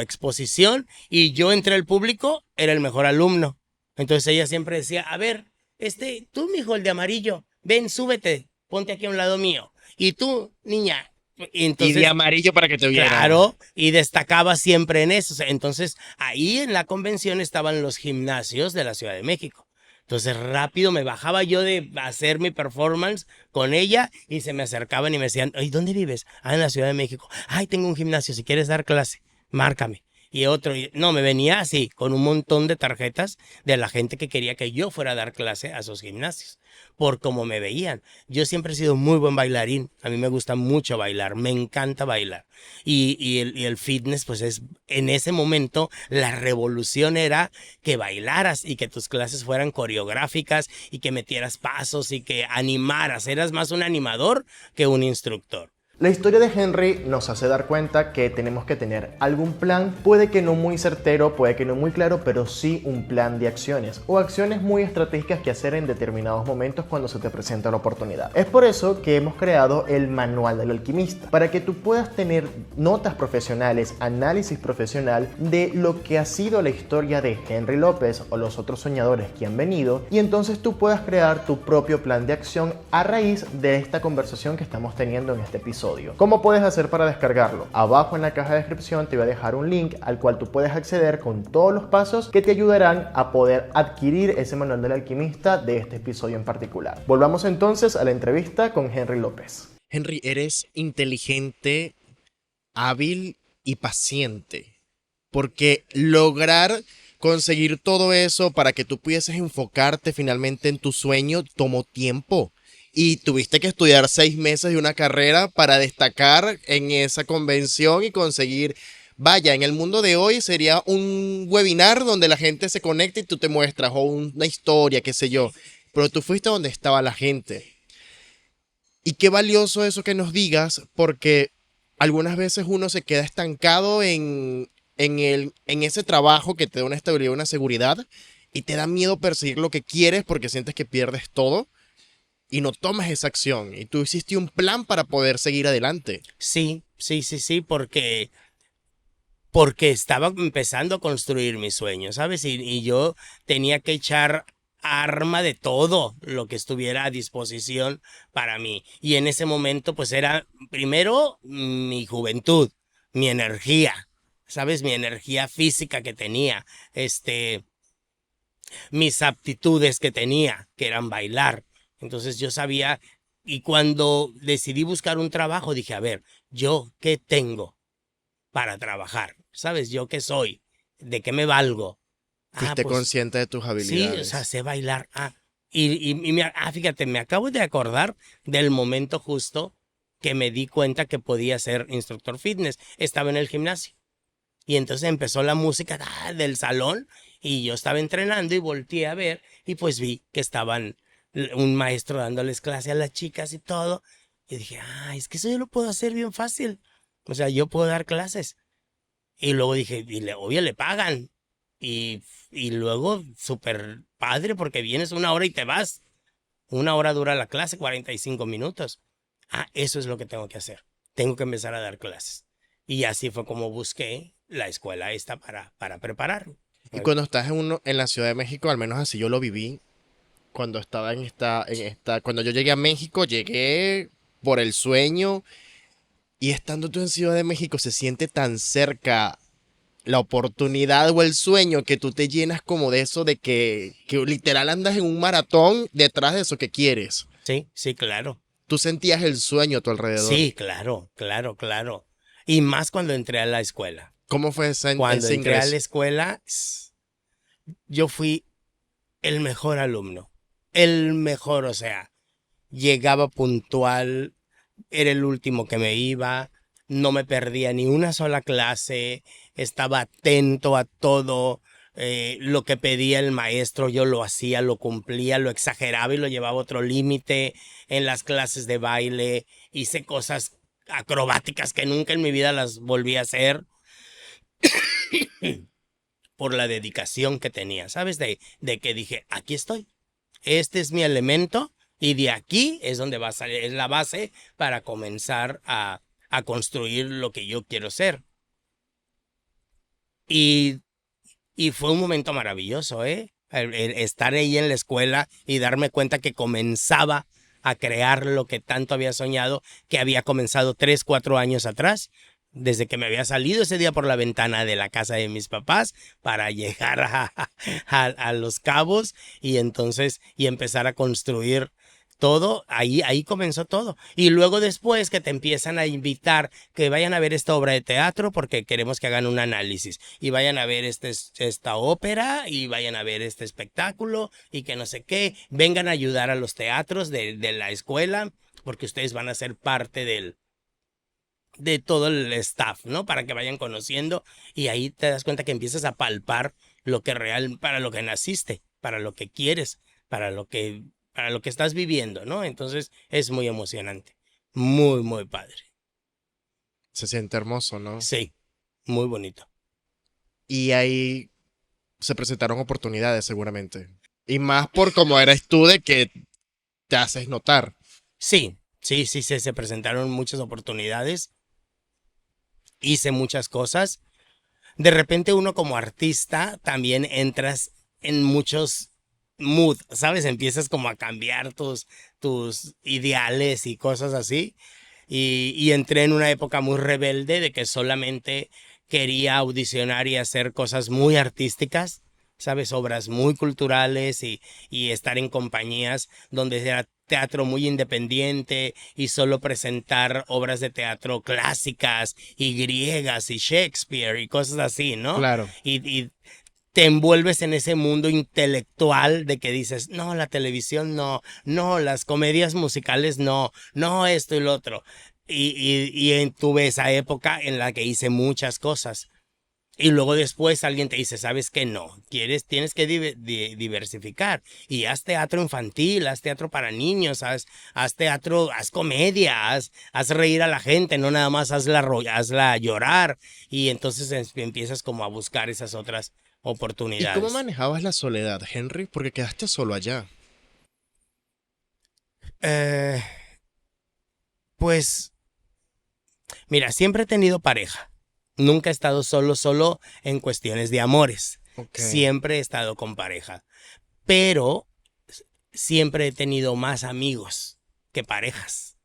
exposición y yo entre el público era el mejor alumno. Entonces ella siempre decía, a ver, tú, mijo, el de amarillo, ven, súbete, ponte aquí a un lado mío. Y tú, niña. Entonces, y de amarillo para que te vieran. Claro, y destacaba siempre en eso. Entonces, ahí en la convención estaban los gimnasios de la Ciudad de México. Entonces rápido me bajaba yo de hacer mi performance con ella y se me acercaban y me decían, ¿y dónde vives? Ah, en la Ciudad de México. Ay, tengo un gimnasio, si quieres dar clase, márcame. Y otro, no, me venía así, con un montón de tarjetas de la gente que quería que yo fuera a dar clase a esos gimnasios, por cómo me veían. Yo siempre he sido muy buen bailarín, a mí me gusta mucho bailar, me encanta bailar. Y el fitness, pues en ese momento, la revolución era que bailaras y que tus clases fueran coreográficas y que metieras pasos y que animaras, eras más un animador que un instructor. La historia de Henry nos hace dar cuenta que tenemos que tener algún plan, puede que no muy certero, puede que no muy claro, pero sí un plan de acciones o acciones muy estratégicas que hacer en determinados momentos cuando se te presenta la oportunidad. Es por eso que hemos creado el Manual del Alquimista, para que tú puedas tener notas profesionales, análisis profesional de lo que ha sido la historia de Henry López o los otros soñadores que han venido, y entonces tú puedas crear tu propio plan de acción a raíz de esta conversación que estamos teniendo en este episodio. ¿Cómo puedes hacer para descargarlo? Abajo en la caja de descripción te voy a dejar un link al cual tú puedes acceder con todos los pasos que te ayudarán a poder adquirir ese Manual del Alquimista de este episodio en particular. Volvamos entonces a la entrevista con Henry López. Henry, eres inteligente, hábil y paciente, porque lograr conseguir todo eso para que tú pudieses enfocarte finalmente en tu sueño tomó tiempo. Y tuviste que estudiar 6 meses de una carrera para destacar en esa convención y conseguir. Vaya, en el mundo de hoy sería un webinar donde la gente se conecta y tú te muestras, o una historia, qué sé yo. Pero tú fuiste donde estaba la gente. Y qué valioso eso que nos digas, porque algunas veces uno se queda estancado en ese trabajo que te da una estabilidad, una seguridad, y te da miedo perseguir lo que quieres porque sientes que pierdes todo. Y no tomas esa acción. Y tú hiciste un plan para poder seguir adelante. Sí, porque estaba empezando a construir mis sueños, ¿sabes? Y yo tenía que echar arma de todo lo que estuviera a disposición para mí. Y en ese momento, pues era primero mi juventud, mi energía, ¿sabes? Mi energía física que tenía, mis aptitudes que tenía, que eran bailar. Entonces yo sabía, y cuando decidí buscar un trabajo, dije, a ver, ¿yo qué tengo para trabajar? ¿Sabes? ¿Yo qué soy? ¿De qué me valgo? Fuiste Pues consciente de tus sí, habilidades. o sea, sé bailar. Fíjate, me acabo de acordar del momento justo que me di cuenta que podía ser instructor fitness. Estaba en el gimnasio. Y entonces empezó la música del salón y yo estaba entrenando y volteé a ver y pues vi que estaban un maestro dándoles clase a las chicas y todo. Y dije, es que eso yo lo puedo hacer bien fácil. O sea, yo puedo dar clases. Y luego dije, obvio le pagan. Y luego, súper padre porque vienes 1 hora y te vas. 1 hora dura la clase, 45 minutos. Eso es lo que tengo que hacer. Tengo que empezar a dar clases. Y así fue como busqué la escuela esta para prepararme. Y cuando estás en la Ciudad de México, al menos así yo lo viví, cuando estaba cuando yo llegué a México, llegué por el sueño, y estando tú en Ciudad de México se siente tan cerca la oportunidad o el sueño que tú te llenas como de eso, de que literal andas en un maratón detrás de eso que quieres. Sí, claro. Tú sentías el sueño a tu alrededor. Sí, claro. Y más cuando entré a la escuela. ¿Cómo fue Cuando ese entré a la ingreso? escuela, yo fui el mejor alumno. El mejor, o sea, llegaba puntual, era el último que me iba, no me perdía ni una sola clase, estaba atento a todo, lo que pedía el maestro yo lo hacía, lo cumplía, lo exageraba y lo llevaba a otro límite. En las clases de baile hice cosas acrobáticas que nunca en mi vida las volví a hacer por la dedicación que tenía, ¿sabes? De que dije, aquí estoy, este es mi elemento y de aquí es donde va a salir, es la base para comenzar a construir lo que yo quiero ser. Y, y fue un momento maravilloso, ¿eh? El estar ahí en la escuela y darme cuenta que comenzaba a crear lo que tanto había soñado, que había comenzado 3, 4 años atrás, desde que me había salido ese día por la ventana de la casa de mis papás para llegar a Los Cabos y entonces y empezar a construir todo. Ahí comenzó todo. Y luego después que te empiezan a invitar que vayan a ver esta obra de teatro porque queremos que hagan un análisis y vayan a ver esta ópera y vayan a ver este espectáculo y que no sé qué, vengan a ayudar a los teatros de la escuela porque ustedes van a ser parte de todo el staff, ¿no? Para que vayan conociendo y ahí te das cuenta que empiezas a palpar lo que para lo que naciste, para lo que quieres, para lo que estás viviendo, ¿no? Entonces es muy emocionante, muy, muy padre. Se siente hermoso, ¿no? Sí, muy bonito. Y ahí se presentaron oportunidades seguramente. Y más por cómo eres tú de que te haces notar. Sí, sí, sí, se presentaron muchas oportunidades, hice muchas cosas. De repente uno como artista también entras en muchos mood, ¿sabes? Empiezas como a cambiar tus ideales y cosas así. Y entré en una época muy rebelde de que solamente quería audicionar y hacer cosas muy artísticas, ¿sabes? Obras muy culturales y estar en compañías donde era teatro muy independiente y solo presentar obras de teatro clásicas y griegas y Shakespeare y cosas así, ¿no? Claro. Y te envuelves en ese mundo intelectual de que dices, no, la televisión no, no, las comedias musicales no, no esto y lo otro. Tuve esa época en la que hice muchas cosas. Y luego después alguien te dice, ¿sabes qué? No, tienes que diversificar. Y haz teatro infantil, haz teatro para niños, haz teatro, haz comedia, haz reír a la gente, no nada más hazla llorar. Y entonces empiezas como a buscar esas otras ¿Y cómo oportunidades. manejabas la soledad, Henry? Porque quedaste solo allá. Eh, pues, mira, siempre he tenido pareja. Nunca he estado solo en cuestiones de amores. Ok. Siempre he estado con pareja. Pero siempre he tenido más amigos que parejas.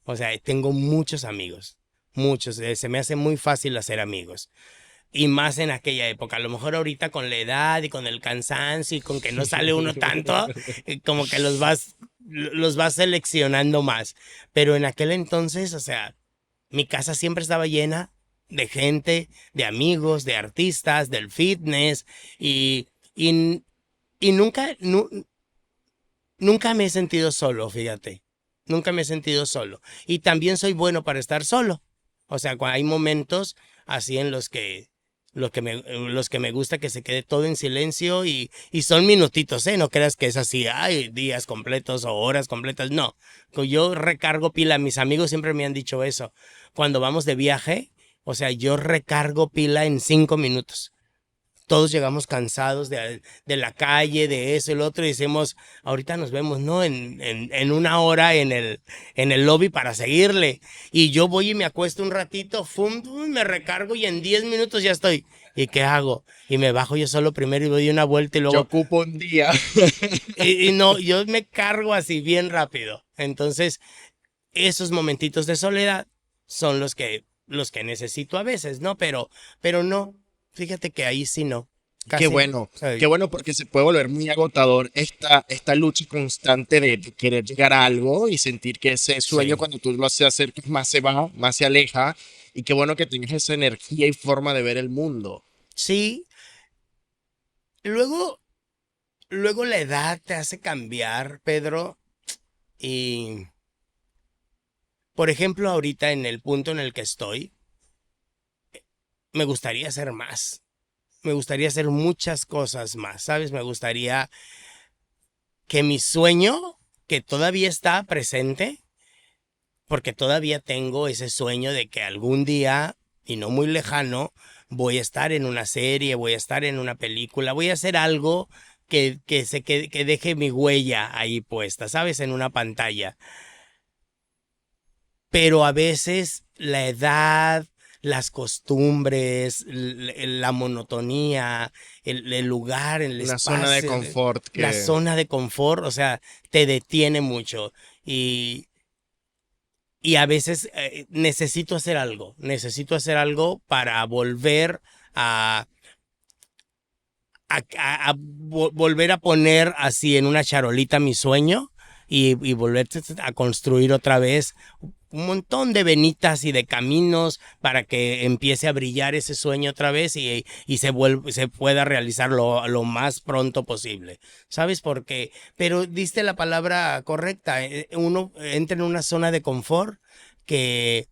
O sea, tengo muchos amigos, muchos. Se me hace muy fácil hacer amigos. Y más en aquella época. A lo mejor ahorita con la edad y con el cansancio y con que no sale uno tanto, como que los vas seleccionando más. Pero en aquel entonces, o sea, mi casa siempre estaba llena de gente, de amigos, de artistas, del fitness y, y nunca me he sentido solo, fíjate. Nunca me he sentido solo. Y también soy bueno para estar solo. O sea, hay momentos así en los que me gusta que se quede todo en silencio y son minutitos, ¿eh? No creas que es así, hay días completos o horas completas. No, yo recargo pila. Mis amigos siempre me han dicho eso. Cuando vamos de viaje, o sea, yo recargo pila en 5 minutos. Todos llegamos cansados de la calle, de eso y lo otro, y decimos, ahorita nos vemos, ¿no? En una hora en el lobby para seguirle. Y yo voy y me acuesto un ratito, fum, me recargo y en 10 minutos ya estoy. ¿Y qué hago? Y me bajo yo solo primero y doy una vuelta y Yo luego, ocupo un día. y no, yo me cargo así bien rápido. Entonces, esos momentitos de soledad son los que necesito a veces, ¿no? Pero no, fíjate que ahí sí no, casi no. Qué bueno porque se puede volver muy agotador esta lucha constante de querer llegar a algo y sentir que ese sueño Sí, cuando tú lo haces acercas más se va, más se aleja y qué bueno que tengas esa energía y forma de ver el mundo. sí. Luego, luego la edad te hace cambiar, Pedro, y por ejemplo, ahorita en el punto en el que estoy, me gustaría hacer más. Me gustaría hacer muchas cosas más, ¿sabes? Me gustaría que mi sueño, que todavía está presente, porque todavía tengo ese sueño de que algún día, y no muy lejano, voy a estar en una serie, voy a estar en una película, voy a hacer algo que deje mi huella ahí puesta, ¿sabes? En una pantalla. Pero a veces la edad, las costumbres, la monotonía, el lugar, el Una zona de espacio, confort la que zona de confort, o sea, te detiene mucho. Y, y a veces necesito hacer algo para volver a, volver a poner así en una charolita mi sueño y volver a construir otra vez un montón de venitas y de caminos para que empiece a brillar ese sueño otra vez y se pueda realizar lo más pronto posible. ¿Sabes por qué? Pero diste la palabra correcta. Uno entra en una zona de confort que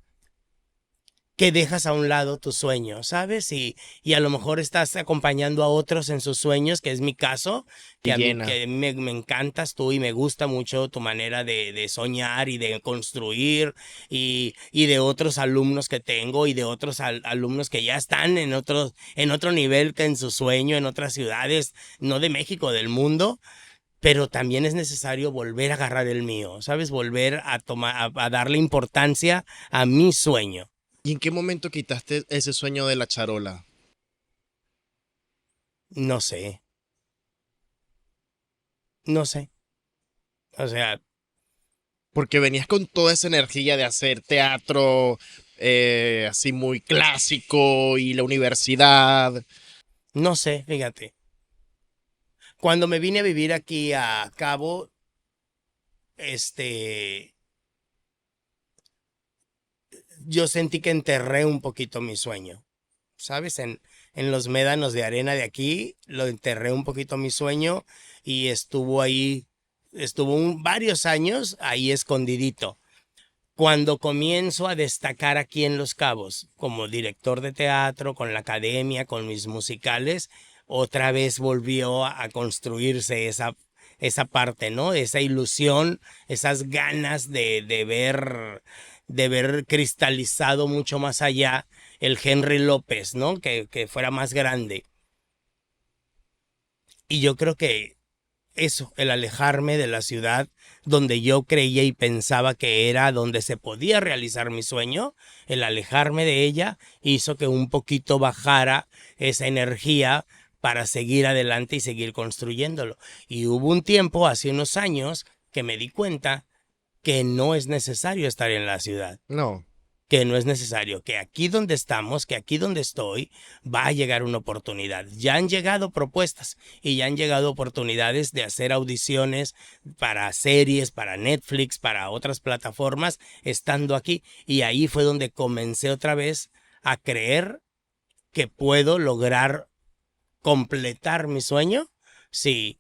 que dejas a un lado tu sueño, ¿sabes? Y a lo mejor estás acompañando a otros en sus sueños, que es mi caso, Te que llena. a mí me encantas tú y me gusta mucho tu manera de soñar y de construir y de otros alumnos que tengo y de otros alumnos que ya están en otro nivel que en su sueño, en otras ciudades, no de México, del mundo. Pero también es necesario volver a agarrar el mío, ¿sabes? Volver a tomar, a darle importancia a mi sueño. ¿Y en qué momento quitaste ese sueño de la charola? No sé, no sé. O sea, Porque venías con toda esa energía de hacer teatro así muy clásico y la universidad. no sé, fíjate. Cuando me vine a vivir aquí a Cabo, este, yo sentí que enterré un poquito mi sueño, ¿sabes? En los médanos de arena de aquí, lo enterré un poquito mi sueño y estuvo ahí, varios años ahí escondidito. Cuando comienzo a destacar aquí en Los Cabos como director de teatro, con la academia, con mis musicales, otra vez volvió a construirse esa parte, ¿no? Esa ilusión, esas ganas de ver cristalizado mucho más allá el Henry López, ¿no? Que fuera más grande. Y yo creo que eso, el alejarme de la ciudad donde yo creía y pensaba que era donde se podía realizar mi sueño, el alejarme de ella hizo que un poquito bajara esa energía para seguir adelante y seguir construyéndolo. Y hubo un tiempo, hace unos años, que me di cuenta que no es necesario estar en la ciudad, No. que no es necesario, que aquí donde estamos, que aquí donde estoy, va a llegar una oportunidad. Ya han llegado propuestas y ya han llegado oportunidades de hacer audiciones para series, para Netflix, para otras plataformas, estando aquí. Y ahí fue donde comencé otra vez a creer que puedo lograr completar mi sueño si,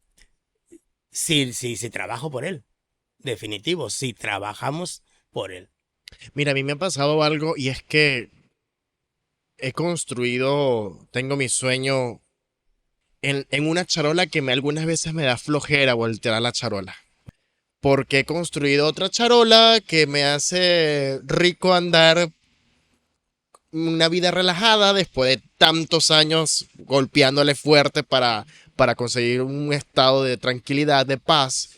si trabajo por él. Definitivo, si trabajamos por él. Mira, a mí me ha pasado algo y es que he construido, tengo mi sueño en una charola que algunas veces me da flojera voltear a la charola. Porque he construido otra charola que me hace rico andar una vida relajada después de tantos años golpeándole fuerte para conseguir un estado de tranquilidad, de paz.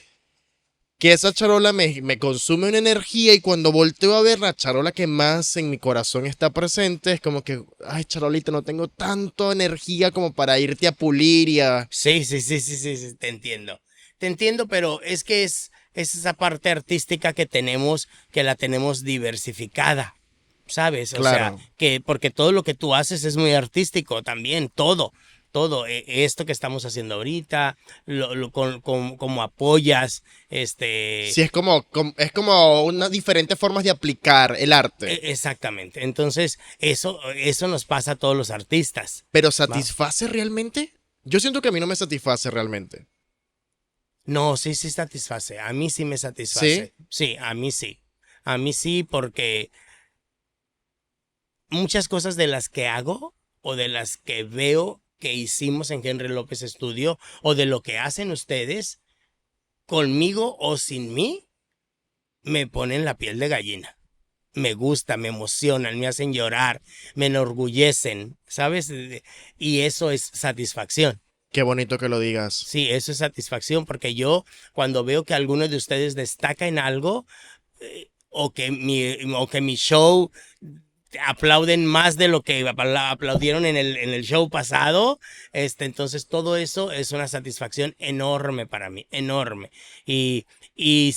Que esa charola me consume una energía y cuando volteo a ver la charola que más en mi corazón está presente, es como que, ay, charolita, no tengo tanta energía como para irte a pulir y a... Sí, sí, sí, sí, sí, sí, te entiendo. Te entiendo, pero es que es esa parte artística que tenemos, que la tenemos diversificada, ¿sabes? O sea, Claro. que porque todo lo que tú haces es muy artístico también, todo, todo. Esto que estamos haciendo ahorita, como apoyas, Sí, es como una diferente formas de aplicar el arte, exactamente. Entonces, eso nos pasa a todos los artistas, pero ¿va? ¿satisface realmente? Yo siento que a mí no me satisface realmente. No, sí, sí satisface. A mí sí me ¿Sí? satisface. Sí, a mí sí. A mí sí, porque muchas cosas de las que hago o de las que veo que hicimos en Henry López Estudio o de lo que hacen ustedes, conmigo o sin mí, me ponen la piel de gallina. Me gusta, me emocionan, me hacen llorar, me enorgullecen, ¿sabes? Y eso es satisfacción. Qué bonito que lo digas. Sí, eso es satisfacción, porque yo cuando veo que alguno de ustedes destaca en algo, o que mi show aplauden más de lo que aplaudieron en el show pasado, entonces todo eso es una satisfacción enorme para mí, enorme. Y, y,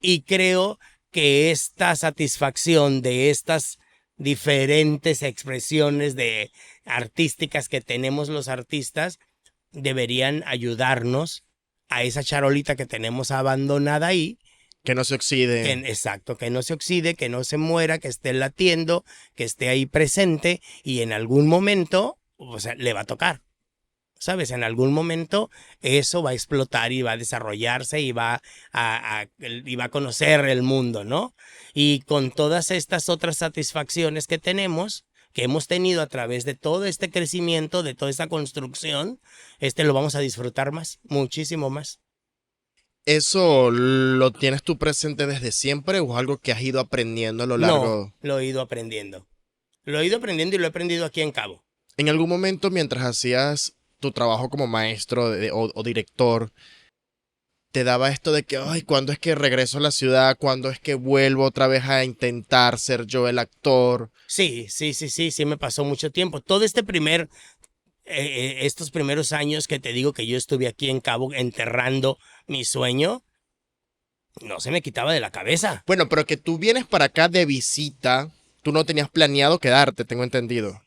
y creo que esta satisfacción de estas diferentes expresiones de artísticas que tenemos los artistas deberían ayudarnos a esa charolita que tenemos abandonada ahí, Que no se oxide. exacto, que no se oxide, que no se muera, que esté latiendo, que esté ahí presente y en algún momento, o sea, le va a tocar, ¿sabes? En algún momento eso va a explotar y va a desarrollarse y y va a conocer el mundo, ¿no? Y con todas estas otras satisfacciones que tenemos, que hemos tenido a través de todo este crecimiento, de toda esta construcción, lo vamos a disfrutar más, muchísimo más. ¿Eso lo tienes tú presente desde siempre o es algo que has ido aprendiendo a lo No, largo? lo he ido aprendiendo. Lo he ido aprendiendo y lo he aprendido aquí en Cabo. En algún momento mientras hacías tu trabajo como maestro o director, te daba esto de que, ay, ¿cuándo es que regreso a la ciudad? ¿Cuándo es que vuelvo otra vez a intentar ser yo el actor? Sí, me pasó mucho tiempo. Todo estos primeros años que te digo que yo estuve aquí en Cabo enterrando mi sueño, no se me quitaba de la cabeza. Bueno, pero que tú vienes para acá de visita, tú no tenías planeado quedarte, tengo entendido.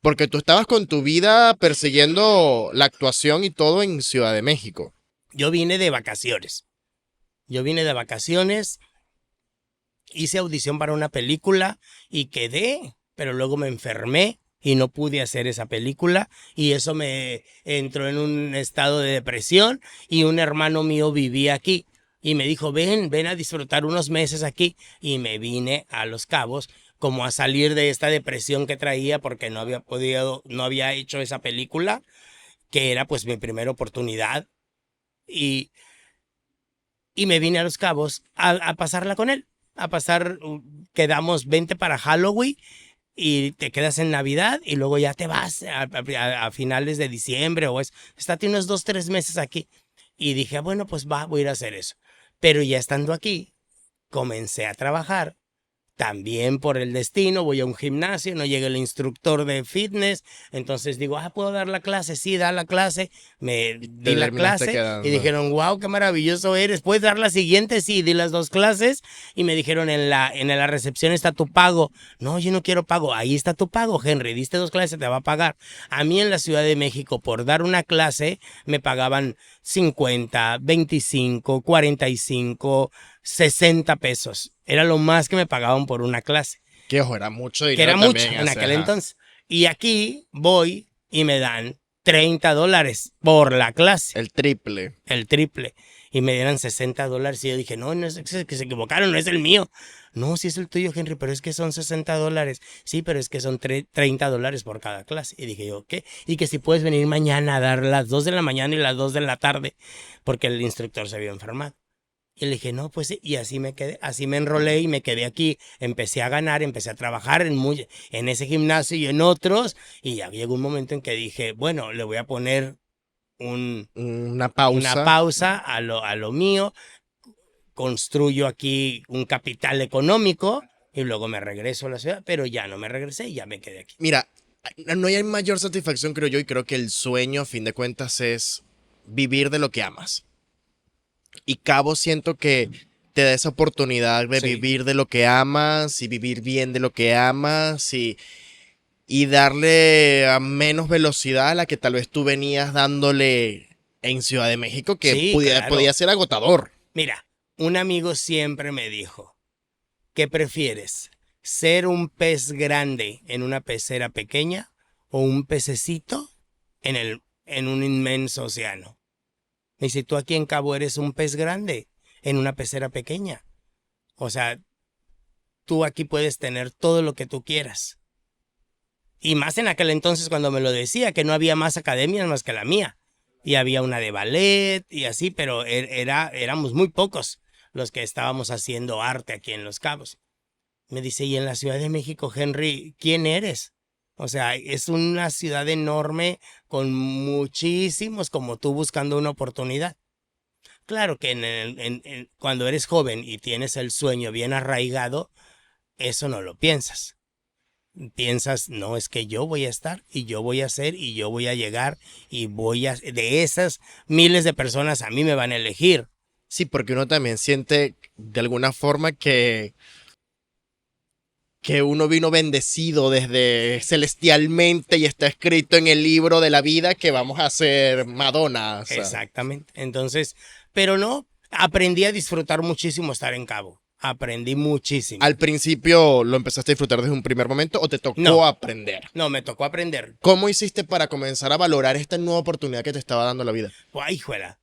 Porque tú estabas con tu vida persiguiendo la actuación y todo en Ciudad de México. Yo vine de vacaciones. Hice audición para una película y quedé, pero luego me enfermé y no pude hacer esa película y eso me entró en un estado de depresión y un hermano mío vivía aquí y me dijo, ven a disfrutar unos meses aquí y me vine a Los Cabos como a salir de esta depresión que traía porque no había hecho esa película, que era pues mi primera oportunidad y, y me vine a Los Cabos a pasarla con él. Quedamos 20 para Halloween y te quedas en Navidad y luego ya te vas a finales de diciembre estate unos 2, 3 meses aquí. Y dije, bueno, pues voy a ir a hacer eso. Pero ya estando aquí, comencé a trabajar. También por el destino, voy a un gimnasio, no llega el instructor de fitness, entonces digo, ¿puedo dar la clase? Sí, da la clase, me di la clase quedando. y dijeron, wow, qué maravilloso eres, ¿puedes dar la siguiente? Sí, di las 2 clases y me dijeron, en la recepción está tu pago. No, yo no quiero pago, ahí está tu pago, Henry, diste 2 clases, te va a pagar. A mí en la Ciudad de México, por dar una clase, me pagaban 50, 25, 45, 60 pesos. Era lo más que me pagaban por una clase. Que ojo, era mucho Que dinero era también. mucho en aquel entonces. Y aquí voy y me dan $30 por la clase. El triple. El triple. Y me dieran $60. Y yo dije, no, es que se equivocaron, no es el mío. No, sí es el tuyo, Henry, pero es que son $60. Sí, pero es que son $30 por cada clase. Y dije yo, ¿qué? Y que si puedes venir mañana a dar las 2 de la mañana y las 2 de la tarde, porque el instructor se había enfermado. Y le dije, no, pues sí, y así me quedé, así me enrolé y me quedé aquí. Empecé a ganar, empecé a trabajar en ese gimnasio y en otros. Y ya llegó un momento en que dije, bueno, le voy a poner Una pausa. una pausa a lo mío. Construyo aquí un capital económico y luego me regreso a la ciudad, pero ya no me regresé y ya me quedé aquí. Mira, no hay mayor satisfacción, creo yo, y creo que el sueño, a fin de cuentas, es vivir de lo que amas. Y Cabo siento que te da esa oportunidad de Sí. vivir de lo que amas y vivir bien de lo que amas y darle a menos velocidad a la que tal vez tú venías dándole en Ciudad de México, que Sí, claro. podía ser agotador. Mira, un amigo siempre me dijo, ¿qué prefieres? ¿Ser un pez grande en una pecera pequeña o un pececito en un inmenso océano? Y si tú aquí en Cabo eres un pez grande en una pecera pequeña, o sea, tú aquí puedes tener todo lo que tú quieras. Y más en aquel entonces cuando me lo decía, que no había más academias más que la mía. Y había una de ballet y así, pero éramos muy pocos los que estábamos haciendo arte aquí en Los Cabos. Me dice, y en la Ciudad de México, Henry, ¿quién eres? O sea, es una ciudad enorme con muchísimos como tú buscando una oportunidad. Claro que cuando eres joven y tienes el sueño bien arraigado, eso no lo piensas. Piensas, no, es que yo voy a estar y yo voy a hacer y yo voy a llegar y de esas miles de personas a mí me van a elegir. Sí, porque uno también siente de alguna forma que uno vino bendecido desde celestialmente y está escrito en el libro de la vida que vamos a ser Madonna. O sea. Exactamente. Entonces, pero no, aprendí a disfrutar muchísimo estar en Cabo. Aprendí muchísimo. ¿Al principio lo empezaste a disfrutar desde un primer momento o te tocó No. aprender? No, me tocó aprender. ¿Cómo hiciste para comenzar a valorar esta nueva oportunidad que te estaba dando la vida? ¡Ay, juela!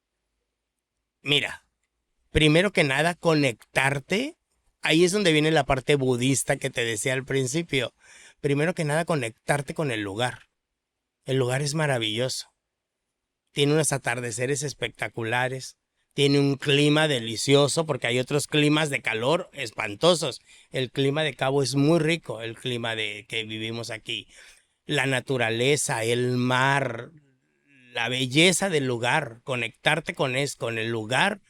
Mira, primero que nada, conectarte. Ahí es donde viene la parte budista que te decía al principio. Primero que nada, conectarte con el lugar. El lugar es maravilloso. Tiene unos atardeceres espectaculares. Tiene un clima delicioso porque hay otros climas de calor espantosos. El clima de Cabo es muy rico, el clima de que vivimos aquí. La naturaleza, el mar, la belleza del lugar, conectarte con el lugar,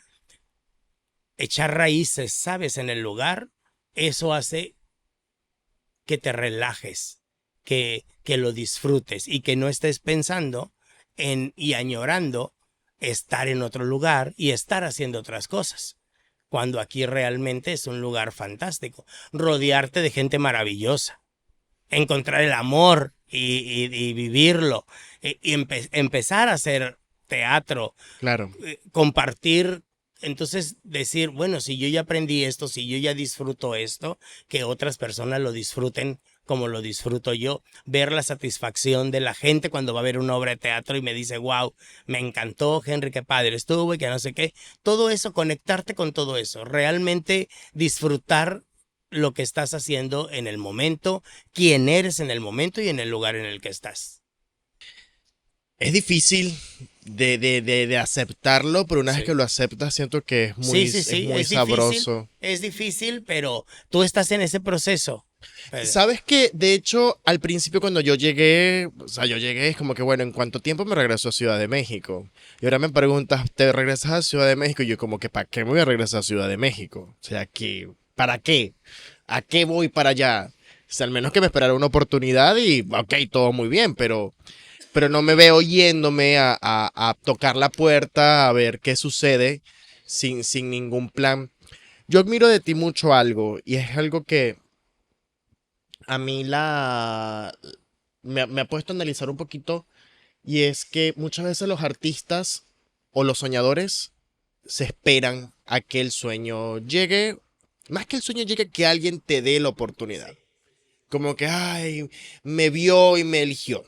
echar raíces, ¿sabes? En el lugar, eso hace que te relajes, que lo disfrutes y que no estés pensando y añorando estar en otro lugar y estar haciendo otras cosas. Cuando aquí realmente es un lugar fantástico. Rodearte de gente maravillosa. Encontrar el amor y vivirlo. Empezar a hacer teatro. Claro. Compartir. Entonces decir, bueno, si yo ya aprendí esto, si yo ya disfruto esto, que otras personas lo disfruten como lo disfruto yo, ver la satisfacción de la gente cuando va a ver una obra de teatro y me dice, wow, me encantó, Henry, qué padre estuvo y que no sé qué. Todo eso, conectarte con todo eso, realmente disfrutar lo que estás haciendo en el momento, quién eres en el momento y en el lugar en el que estás. Es difícil de aceptarlo, pero una vez que lo aceptas, siento que es muy, Sí, es muy sabroso. Es difícil, pero tú estás en ese proceso. ¿Sabes qué? De hecho, al principio cuando yo llegué, o sea, yo llegué, es como que, bueno, ¿en cuánto tiempo me regreso a Ciudad de México? Y ahora me preguntas, ¿te regresas a Ciudad de México? Y yo como que, ¿para qué me voy a regresar a Ciudad de México? O sea, ¿para qué? ¿A qué voy para allá? O sea, al menos que me esperara una oportunidad y, ok, todo muy bien, pero no me veo yéndome a tocar la puerta, a ver qué sucede sin ningún plan. Yo admiro de ti mucho algo, y es algo que a mí me ha puesto a analizar un poquito, y es que muchas veces los artistas o los soñadores se esperan a que el sueño llegue, más que el sueño llegue, que alguien te dé la oportunidad. Como que, ay, me vio y me eligió.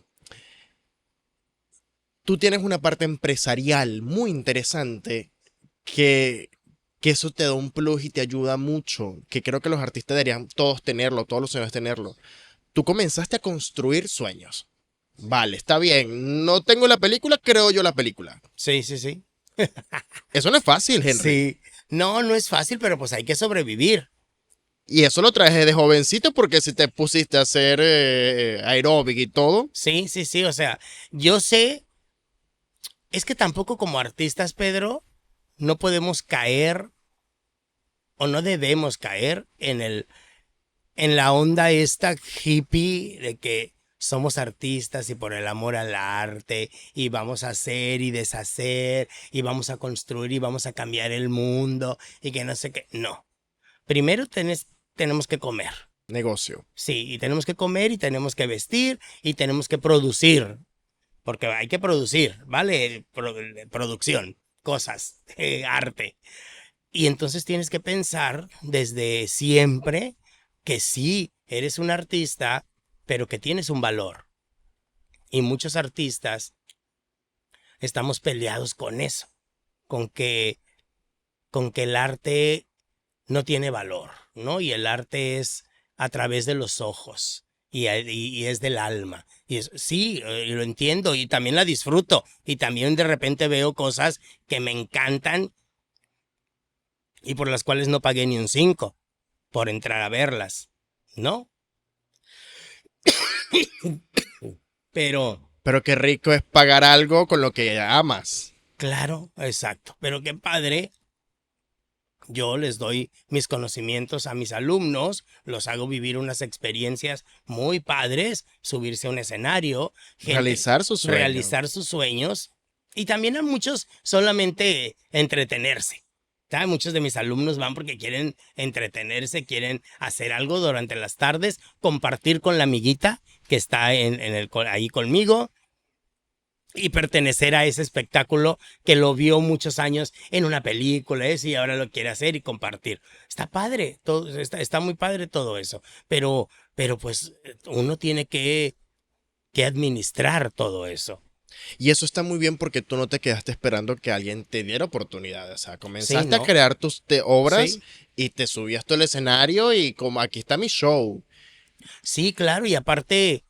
Tú tienes una parte empresarial muy interesante que, que eso te da un plus y te ayuda mucho, que creo que los artistas deberían todos tenerlo, todos los sueños tenerlo. Tú comenzaste a construir sueños. Vale, está bien. No tengo la película, creo yo la película. Sí, sí, sí. Eso no es fácil, Henry. Sí. No, no es fácil, pero pues hay que sobrevivir. Y eso lo traes de jovencito porque si te pusiste a hacer aeróbic y todo. Sí, sí, sí. O sea, yo sé, es que tampoco como artistas, Pedro, no podemos caer o no debemos caer en la onda esta hippie de que somos artistas y por el amor al arte y vamos a hacer y deshacer y vamos a construir y vamos a cambiar el mundo y que no sé qué. No. Primero tenemos que comer. Negocio. Sí, y tenemos que comer y tenemos que vestir y tenemos que producir. Porque hay que producir, ¿vale? Producción, cosas, arte. Y entonces tienes que pensar desde siempre que sí, eres un artista, pero que tienes un valor. Y muchos artistas estamos peleados con eso, con que, con que el arte no tiene valor, ¿no? Y el arte es a través de los ojos y es del alma. Sí, lo entiendo y también la disfruto. Y también de repente veo cosas que me encantan y por las cuales no pagué ni un 5 por entrar a verlas, ¿no? Pero, Pero qué rico es pagar algo con lo que amas. claro, exacto. Pero qué padre. Yo les doy mis conocimientos a mis alumnos, los hago vivir unas experiencias muy padres, subirse a un escenario, Realizar sus sueños. realizar sus sueños y también a muchos solamente entretenerse. ¿Sabe? Muchos de mis alumnos van porque quieren entretenerse, quieren hacer algo durante las tardes, compartir con la amiguita que está ahí conmigo, y pertenecer a ese espectáculo que lo vio muchos años en una película y ahora lo quiere hacer y compartir. Está padre, todo, está muy padre todo eso, pero pues uno tiene que administrar todo eso. Y eso está muy bien porque tú no te quedaste esperando que alguien te diera oportunidades. O sea, Sí, comenzaste a ¿no? crear tus obras Sí, y te subías tú al escenario y como aquí está mi show. sí, claro, y aparte,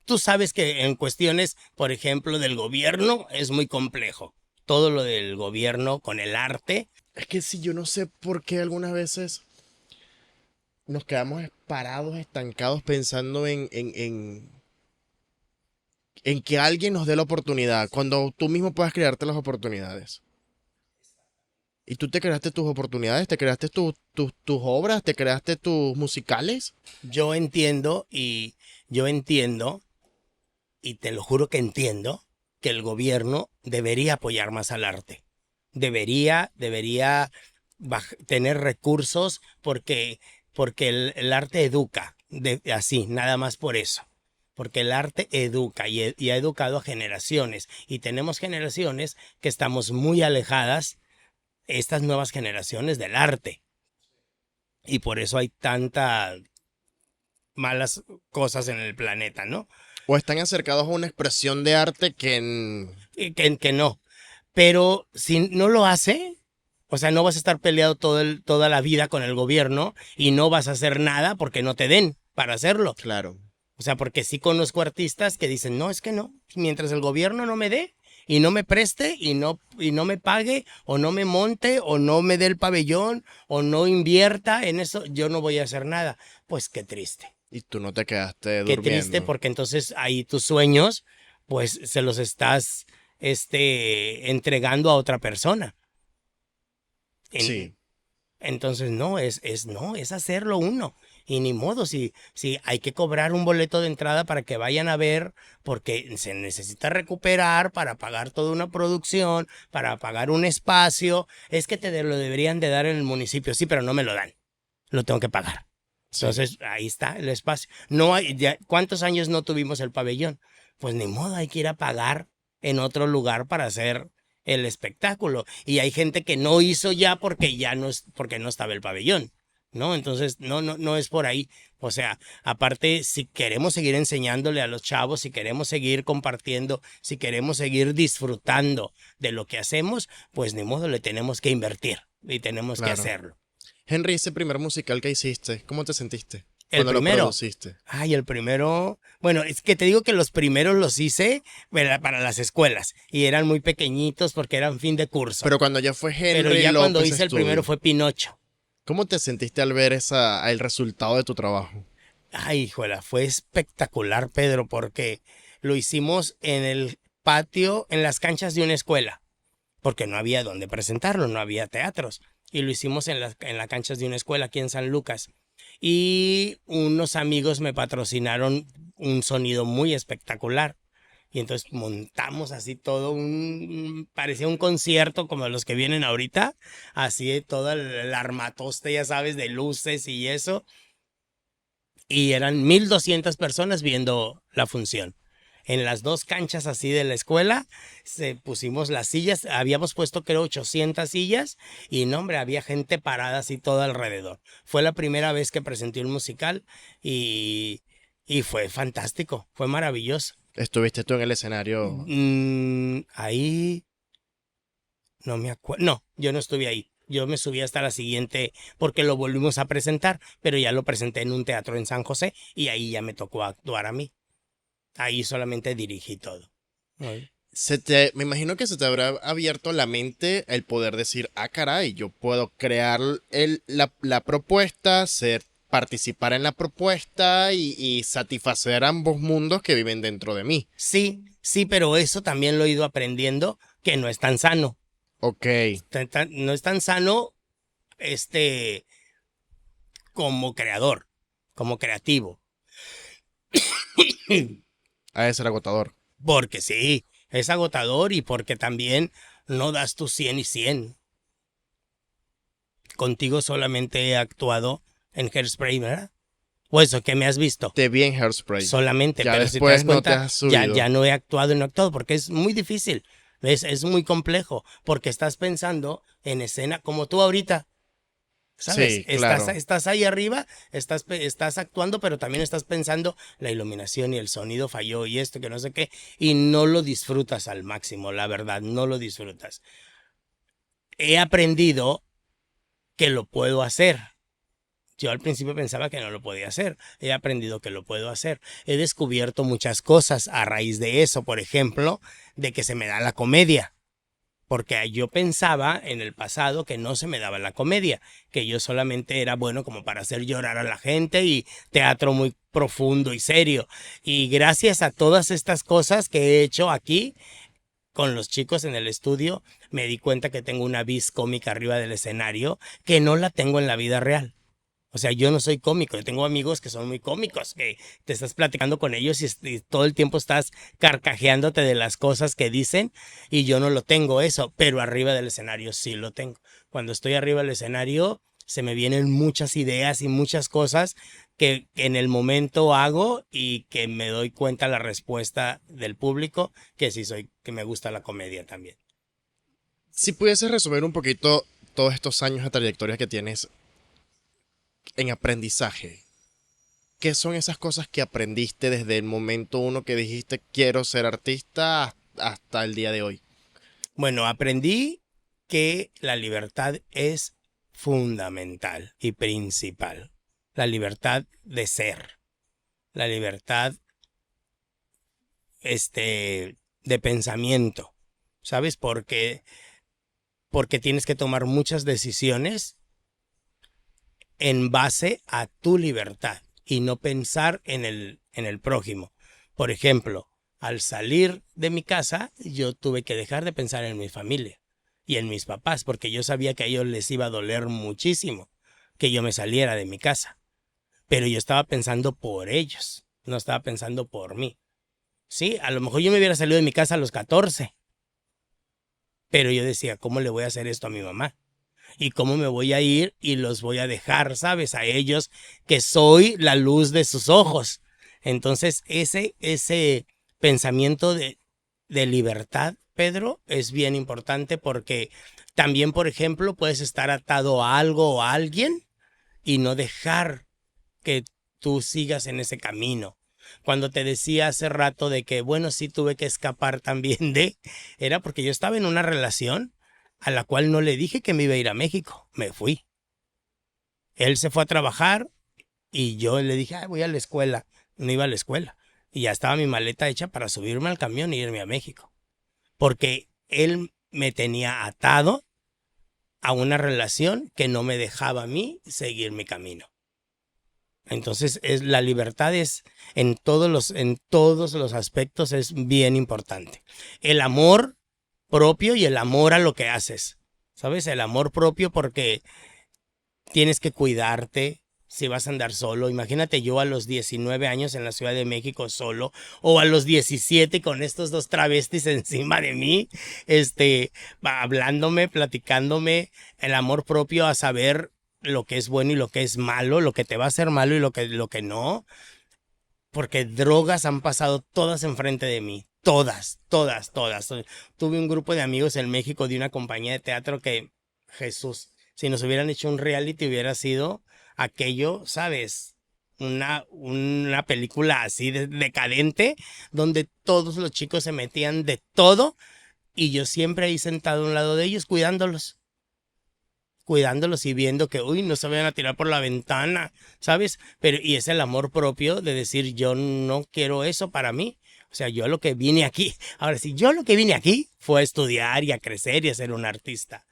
tú sabes que en cuestiones, por ejemplo, del gobierno es muy complejo. Todo lo del gobierno con el arte. Es que si yo no sé por qué algunas veces nos quedamos parados, estancados, pensando en que alguien nos dé la oportunidad, cuando tú mismo puedas crearte las oportunidades. Y tú te creaste tus oportunidades, te creaste tus obras, te creaste tus musicales. Yo entiendo yo entiendo, y te lo juro que entiendo, que el gobierno debería apoyar más al arte. Debería tener recursos porque el arte educa, así, nada más por eso. Porque el arte educa y ha educado a generaciones. Y tenemos generaciones que estamos muy alejadas, estas nuevas generaciones, del arte. Y por eso hay tantas malas cosas en el planeta, ¿no? O están acercados a una expresión de arte que Que no. Pero si no lo hace, o sea, no vas a estar peleado toda la vida con el gobierno y no vas a hacer nada porque no te den para hacerlo. claro. O sea, porque sí conozco artistas que dicen, no, es que no, mientras el gobierno no me dé y no me preste y no me pague o no me monte o no me dé el pabellón o no invierta en eso, yo no voy a hacer nada. Pues qué triste. Y tú no te quedaste Qué triste durmiendo. porque entonces ahí tus sueños, pues se los estás, entregando a otra persona. En- Sí. entonces no, no, es hacerlo uno. Y ni modo, si hay que cobrar un boleto de entrada para que vayan a ver, porque se necesita recuperar para pagar toda una producción, para pagar un espacio, es que lo deberían de dar en el municipio, sí, pero no me lo dan, lo tengo que pagar. Sí. Entonces, ahí está el espacio. No hay, ¿cuántos años no tuvimos el pabellón? Pues ni modo, hay que ir a pagar en otro lugar para hacer el espectáculo. Y hay gente que no hizo ya porque ya no es, porque no estaba el pabellón, ¿no? Entonces, no es por ahí. O sea, aparte, si queremos seguir enseñándole a los chavos, si queremos seguir compartiendo, si queremos seguir disfrutando de lo que hacemos, pues ni modo, le tenemos que invertir y tenemos que Claro. hacerlo. Henry, ese primer musical que hiciste, ¿cómo te sentiste El cuando lo primero. produciste? Ay, el primero. Bueno, es que te digo que los primeros los hice para las escuelas y eran muy pequeñitos porque eran fin de curso. Pero cuando ya fue Pero Henry ya cuando López hice el primero Studio, fue Pinocho. ¿cómo te sentiste al ver el resultado de tu trabajo? Ay, híjola, fue espectacular, Pedro, porque lo hicimos en el patio, en las canchas de una escuela, porque no había dónde presentarlo, no había teatros. Y lo hicimos en las canchas de una escuela aquí en San Lucas. Y unos amigos me patrocinaron un sonido muy espectacular. Y entonces montamos así todo parecía un concierto como los que vienen ahorita, así todo el armatoste, ya sabes, de luces y eso. Y eran 1,200 personas viendo la función. En las dos canchas así de la escuela, pusimos las sillas, habíamos puesto creo 800 sillas y no hombre, había gente parada así todo alrededor. Fue la primera vez que presenté un musical y, y fue fantástico, fue maravilloso. ¿Estuviste tú en el escenario? Ahí no me acuerdo, no, yo no estuve ahí. Yo me subí hasta la siguiente porque lo volvimos a presentar, pero ya lo presenté en un teatro en San José y ahí ya me tocó actuar a mí. Ahí solamente dirigí todo. Ay. Me imagino que se te habrá abierto la mente el poder decir, ah, caray, yo puedo crear la propuesta, participar en la propuesta y satisfacer ambos mundos que viven dentro de mí. Sí, sí, pero eso también lo he ido aprendiendo que no es tan sano. Ok, No es tan sano este como creador, como creativo. ha de ser agotador. Porque sí, es agotador y porque también no das tu 100 y 100. Contigo solamente he actuado en Hairspray, ¿verdad? O eso, que me has visto. Te vi en Hairspray. Solamente, Ya pero si te después das no te cuenta, has subido. ya no he actuado y no he actuado porque es muy difícil. Es muy complejo porque estás pensando en escena como tú ahorita. ¿Sabes? Sí, claro. Estás ahí arriba, estás actuando, pero también estás pensando la iluminación y el sonido falló y esto que no sé qué, y no lo disfrutas al máximo, la verdad, no lo disfrutas. He aprendido que lo puedo hacer. Yo al principio pensaba que no lo podía hacer. He aprendido que lo puedo hacer. He descubierto muchas cosas a raíz de eso, por ejemplo, de que se me da la comedia. Porque yo pensaba en el pasado que no se me daba la comedia, que yo solamente era bueno como para hacer llorar a la gente y teatro muy profundo y serio. Y gracias a todas estas cosas que he hecho aquí con los chicos en el estudio, me di cuenta que tengo una vis cómica arriba del escenario que no la tengo en la vida real. O sea, yo no soy cómico, yo tengo amigos que son muy cómicos, que te estás platicando con ellos y todo el tiempo estás carcajeándote de las cosas que dicen y yo no lo tengo eso, pero arriba del escenario sí lo tengo. Cuando estoy arriba del escenario se me vienen muchas ideas y muchas cosas que en el momento hago y que me doy cuenta la respuesta del público, que sí soy, que me gusta la comedia también. Si pudieses resumir un poquito todos estos años de trayectoria que tienes en aprendizaje, ¿qué son esas cosas que aprendiste desde el momento uno que dijiste quiero ser artista hasta el día de hoy? Bueno, aprendí que la libertad es fundamental y principal. La libertad de ser, la libertad de pensamiento, ¿sabes? Porque tienes que tomar muchas decisiones en base a tu libertad y no pensar en el prójimo. Por ejemplo, al salir de mi casa, yo tuve que dejar de pensar en mi familia y en mis papás, porque yo sabía que a ellos les iba a doler muchísimo que yo me saliera de mi casa. Pero yo estaba pensando por ellos, no estaba pensando por mí. Sí, a lo mejor yo me hubiera salido de mi casa a los 14, pero yo decía, ¿cómo le voy a hacer esto a mi mamá? ¿Y cómo me voy a ir y los voy a dejar, sabes? A ellos que soy la luz de sus ojos. Entonces, ese pensamiento de libertad, Pedro, es bien importante porque también, por ejemplo, puedes estar atado a algo o a alguien y no dejar que tú sigas en ese camino. Cuando te decía hace rato de que, bueno, sí tuve que escapar también era porque yo estaba en una relación a la cual no le dije que me iba a ir a México. Me fui. Él se fue a trabajar y yo le dije, "Ay, voy a la escuela". No iba a la escuela. Y ya estaba mi maleta hecha para subirme al camión e irme a México. Porque él me tenía atado a una relación que no me dejaba a mí seguir mi camino. Entonces, la libertad es en todos los aspectos es bien importante. El amor propio y el amor a lo que haces. ¿Sabes? El amor propio porque tienes que cuidarte si vas a andar solo. Imagínate yo a los 19 años en la Ciudad de México solo, o a los 17 con estos dos travestis encima de mí, hablándome, platicándome, el amor propio a saber lo que es bueno y lo que es malo, lo que te va a hacer malo y lo que no, porque drogas han pasado todas enfrente de mí. Todas, todas, todas. Tuve un grupo de amigos en México de una compañía de teatro que, Jesús, si nos hubieran hecho un reality hubiera sido aquello, ¿sabes? Una película así decadente, donde todos los chicos se metían de todo y yo siempre ahí sentado a un lado de ellos cuidándolos y viendo que, uy, no se vayan a tirar por la ventana, ¿sabes? Pero, y es el amor propio de decir, yo no quiero eso para mí. O sea, yo lo que vine aquí, ahora sí, yo lo que vine aquí fue a estudiar y a crecer y a ser un artista.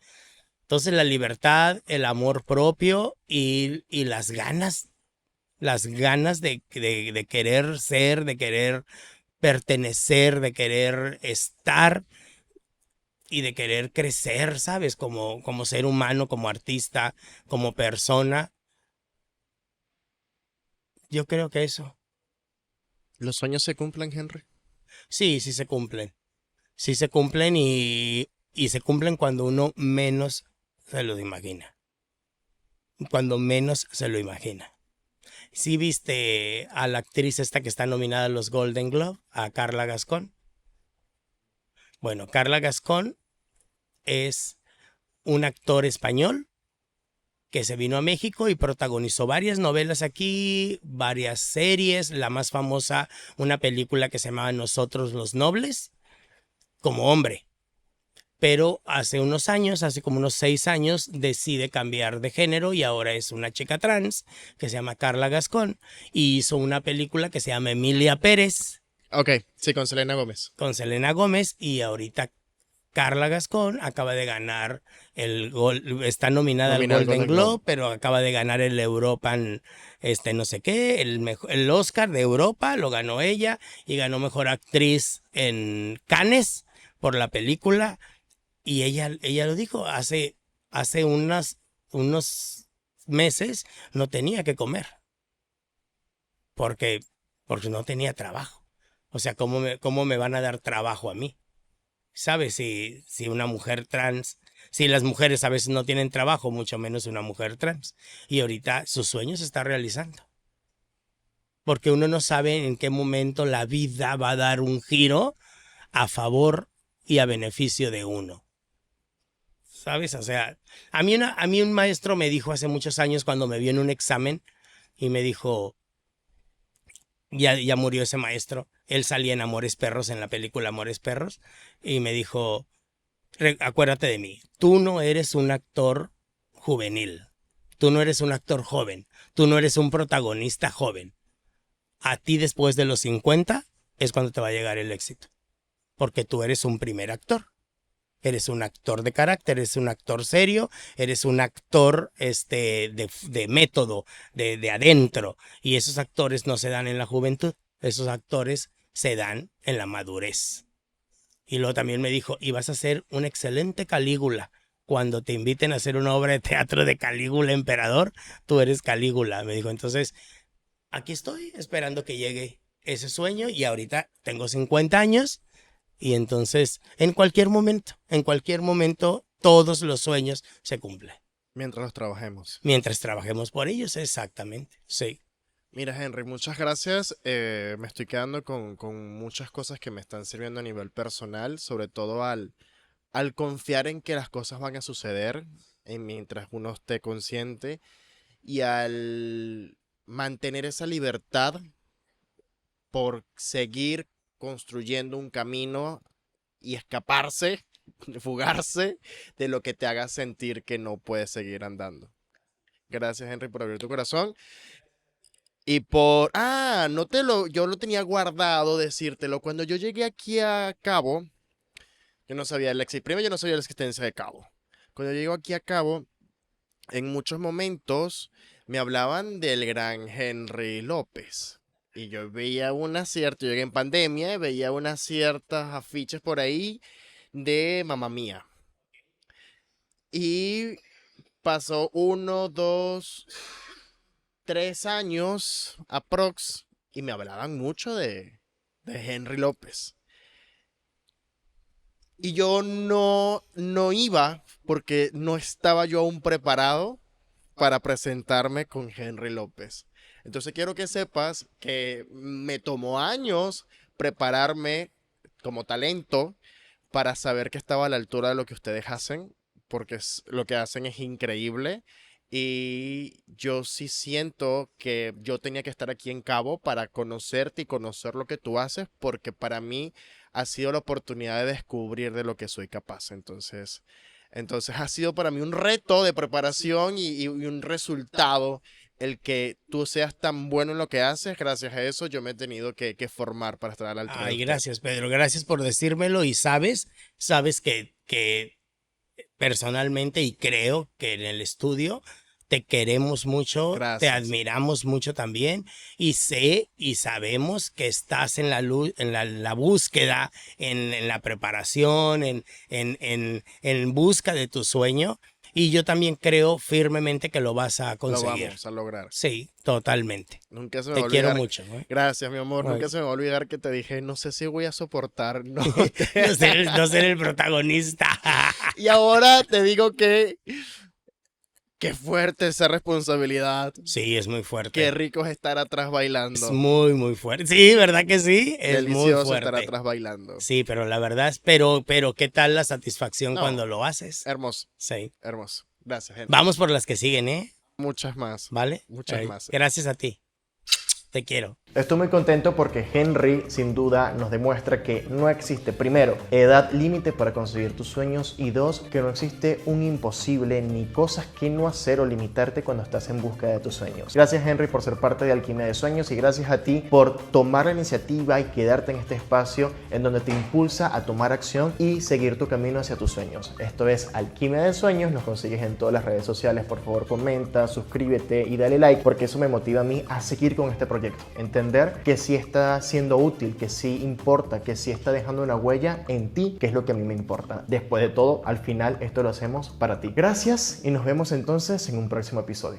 Entonces, la libertad, el amor propio y las ganas de querer ser, de querer pertenecer, de querer estar y de querer crecer, ¿sabes? Como ser humano, como artista, como persona. Yo creo que eso. ¿Los sueños se cumplen, Henry? Sí, sí se cumplen. Sí se cumplen y se cumplen cuando uno menos se lo imagina. Cuando menos se lo imagina. ¿Sí viste a la actriz esta que está nominada a los Golden Globe, a Carla Gascón? Bueno, Carla Gascón es un actor español que se vino a México y protagonizó varias novelas aquí, varias series, la más famosa, una película que se llamaba Nosotros los Nobles, como hombre. Pero hace unos años, hace como unos 6 años, decide cambiar de género y ahora es una chica trans que se llama Carla Gascón y hizo una película que se llama Emilia Pérez Ok, sí, con Selena Gómez. con Selena Gómez y ahorita Carla Gascón acaba de ganar está nominada al Nominada al Golden Golden Globe, Globe. pero acaba de ganar el European, no sé qué, el Oscar de Europa, lo ganó ella y ganó mejor actriz en Cannes por la película. Y ella lo dijo, hace unos meses no tenía que comer porque, porque no tenía trabajo. O sea, ¿cómo me van a dar trabajo a mí? ¿Sabes? Si una mujer trans, si las mujeres a veces no tienen trabajo, mucho menos una mujer trans. Y ahorita su sueño se está realizando. Porque uno no sabe en qué momento la vida va a dar un giro a favor y a beneficio de uno. ¿Sabes? O sea, a mí un maestro me dijo hace muchos años cuando me vio en un examen y me dijo, ya murió ese maestro, él salía en Amores Perros, en la película Amores Perros, y me dijo, acuérdate de mí, tú no eres un actor juvenil, tú no eres un actor joven, tú no eres un protagonista joven. A ti después de los 50 es cuando te va a llegar el éxito, porque tú eres un primer actor. Eres un actor de carácter, eres un actor serio, eres un actor de método, de adentro. Y esos actores no se dan en la juventud, esos actores se dan en la madurez. Y luego también me dijo, y vas a ser un excelente Calígula. Cuando te inviten a hacer una obra de teatro de Calígula Emperador, tú eres Calígula. Me dijo, entonces, aquí estoy esperando que llegue ese sueño y ahorita tengo 50 años. Y entonces, en cualquier momento, todos los sueños se cumplen. Mientras los trabajemos. Mientras trabajemos por ellos, exactamente. Sí. Mira, Henry, muchas gracias. Me estoy quedando con muchas cosas que me están sirviendo a nivel personal, sobre todo al confiar en que las cosas van a suceder mientras uno esté consciente y al mantener esa libertad por seguir construyendo un camino y escaparse, fugarse de lo que te haga sentir que no puedes seguir andando. Gracias, Henry, por abrir tu corazón. Y yo lo tenía guardado decírtelo. Cuando yo llegué aquí a Cabo, yo no sabía primero yo no sabía la existencia de Cabo. Cuando llego aquí a Cabo, en muchos momentos me hablaban del gran Henry López. Y yo veía yo llegué en pandemia, veía unas ciertas afiches por ahí de Mamma Mía. Y pasó 1, 2, 3 años aprox y me hablaban mucho de Henry López. Y yo no iba porque no estaba yo aún preparado para presentarme con Henry López. Entonces quiero que sepas que me tomó años prepararme como talento para saber que estaba a la altura de lo que ustedes hacen, porque lo que hacen es increíble. Y yo sí siento que yo tenía que estar aquí en Cabo para conocerte y conocer lo que tú haces, porque para mí ha sido la oportunidad de descubrir de lo que soy capaz. Entonces ha sido para mí un reto de preparación y un resultado el que tú seas tan bueno en lo que haces. Gracias a eso yo me he tenido que formar para estar a la altura de usted. Gracias, Pedro. Gracias por decírmelo. Y sabes que personalmente y creo que en el estudio te queremos mucho, Gracias. te admiramos mucho también y sé y sabemos que estás en la búsqueda, en la preparación, en busca de tu sueño y yo también creo firmemente que lo vas a conseguir. Lo vamos a lograr. Sí, totalmente. Nunca se me Te va a quiero olvidar. mucho. Gracias, mi amor. Ay. Nunca se me va a olvidar que te dije, no sé si voy a soportar. No, No ser el protagonista. Y ahora te digo que Qué fuerte esa responsabilidad. Sí, es muy fuerte. Qué rico es estar atrás bailando. Es muy, muy fuerte. Sí, ¿verdad que sí? Es muy Delicioso estar fuerte. atrás bailando. Sí, pero la verdad es, pero ¿qué tal la satisfacción No. cuando lo haces? Hermoso, Sí. hermoso. Gracias, Henry. Vamos por las que siguen, ¿eh? Muchas más. ¿Vale? Muchas más. Gracias a ti. Te quiero. Estoy muy contento porque Henry sin duda nos demuestra que no existe, primero, edad límite para conseguir tus sueños y dos, que no existe un imposible ni cosas que no hacer o limitarte cuando estás en busca de tus sueños. Gracias Henry por ser parte de Alquimia de Sueños y gracias a ti por tomar la iniciativa y quedarte en este espacio en donde te impulsa a tomar acción y seguir tu camino hacia tus sueños. Esto es Alquimia de Sueños, nos consigues en todas las redes sociales, por favor comenta, suscríbete y dale like porque eso me motiva a mí a seguir con este proyecto. Entender que sí está siendo útil, que sí importa, que sí está dejando una huella en ti, que es lo que a mí me importa. Después de todo, al final esto lo hacemos para ti. Gracias y nos vemos entonces en un próximo episodio.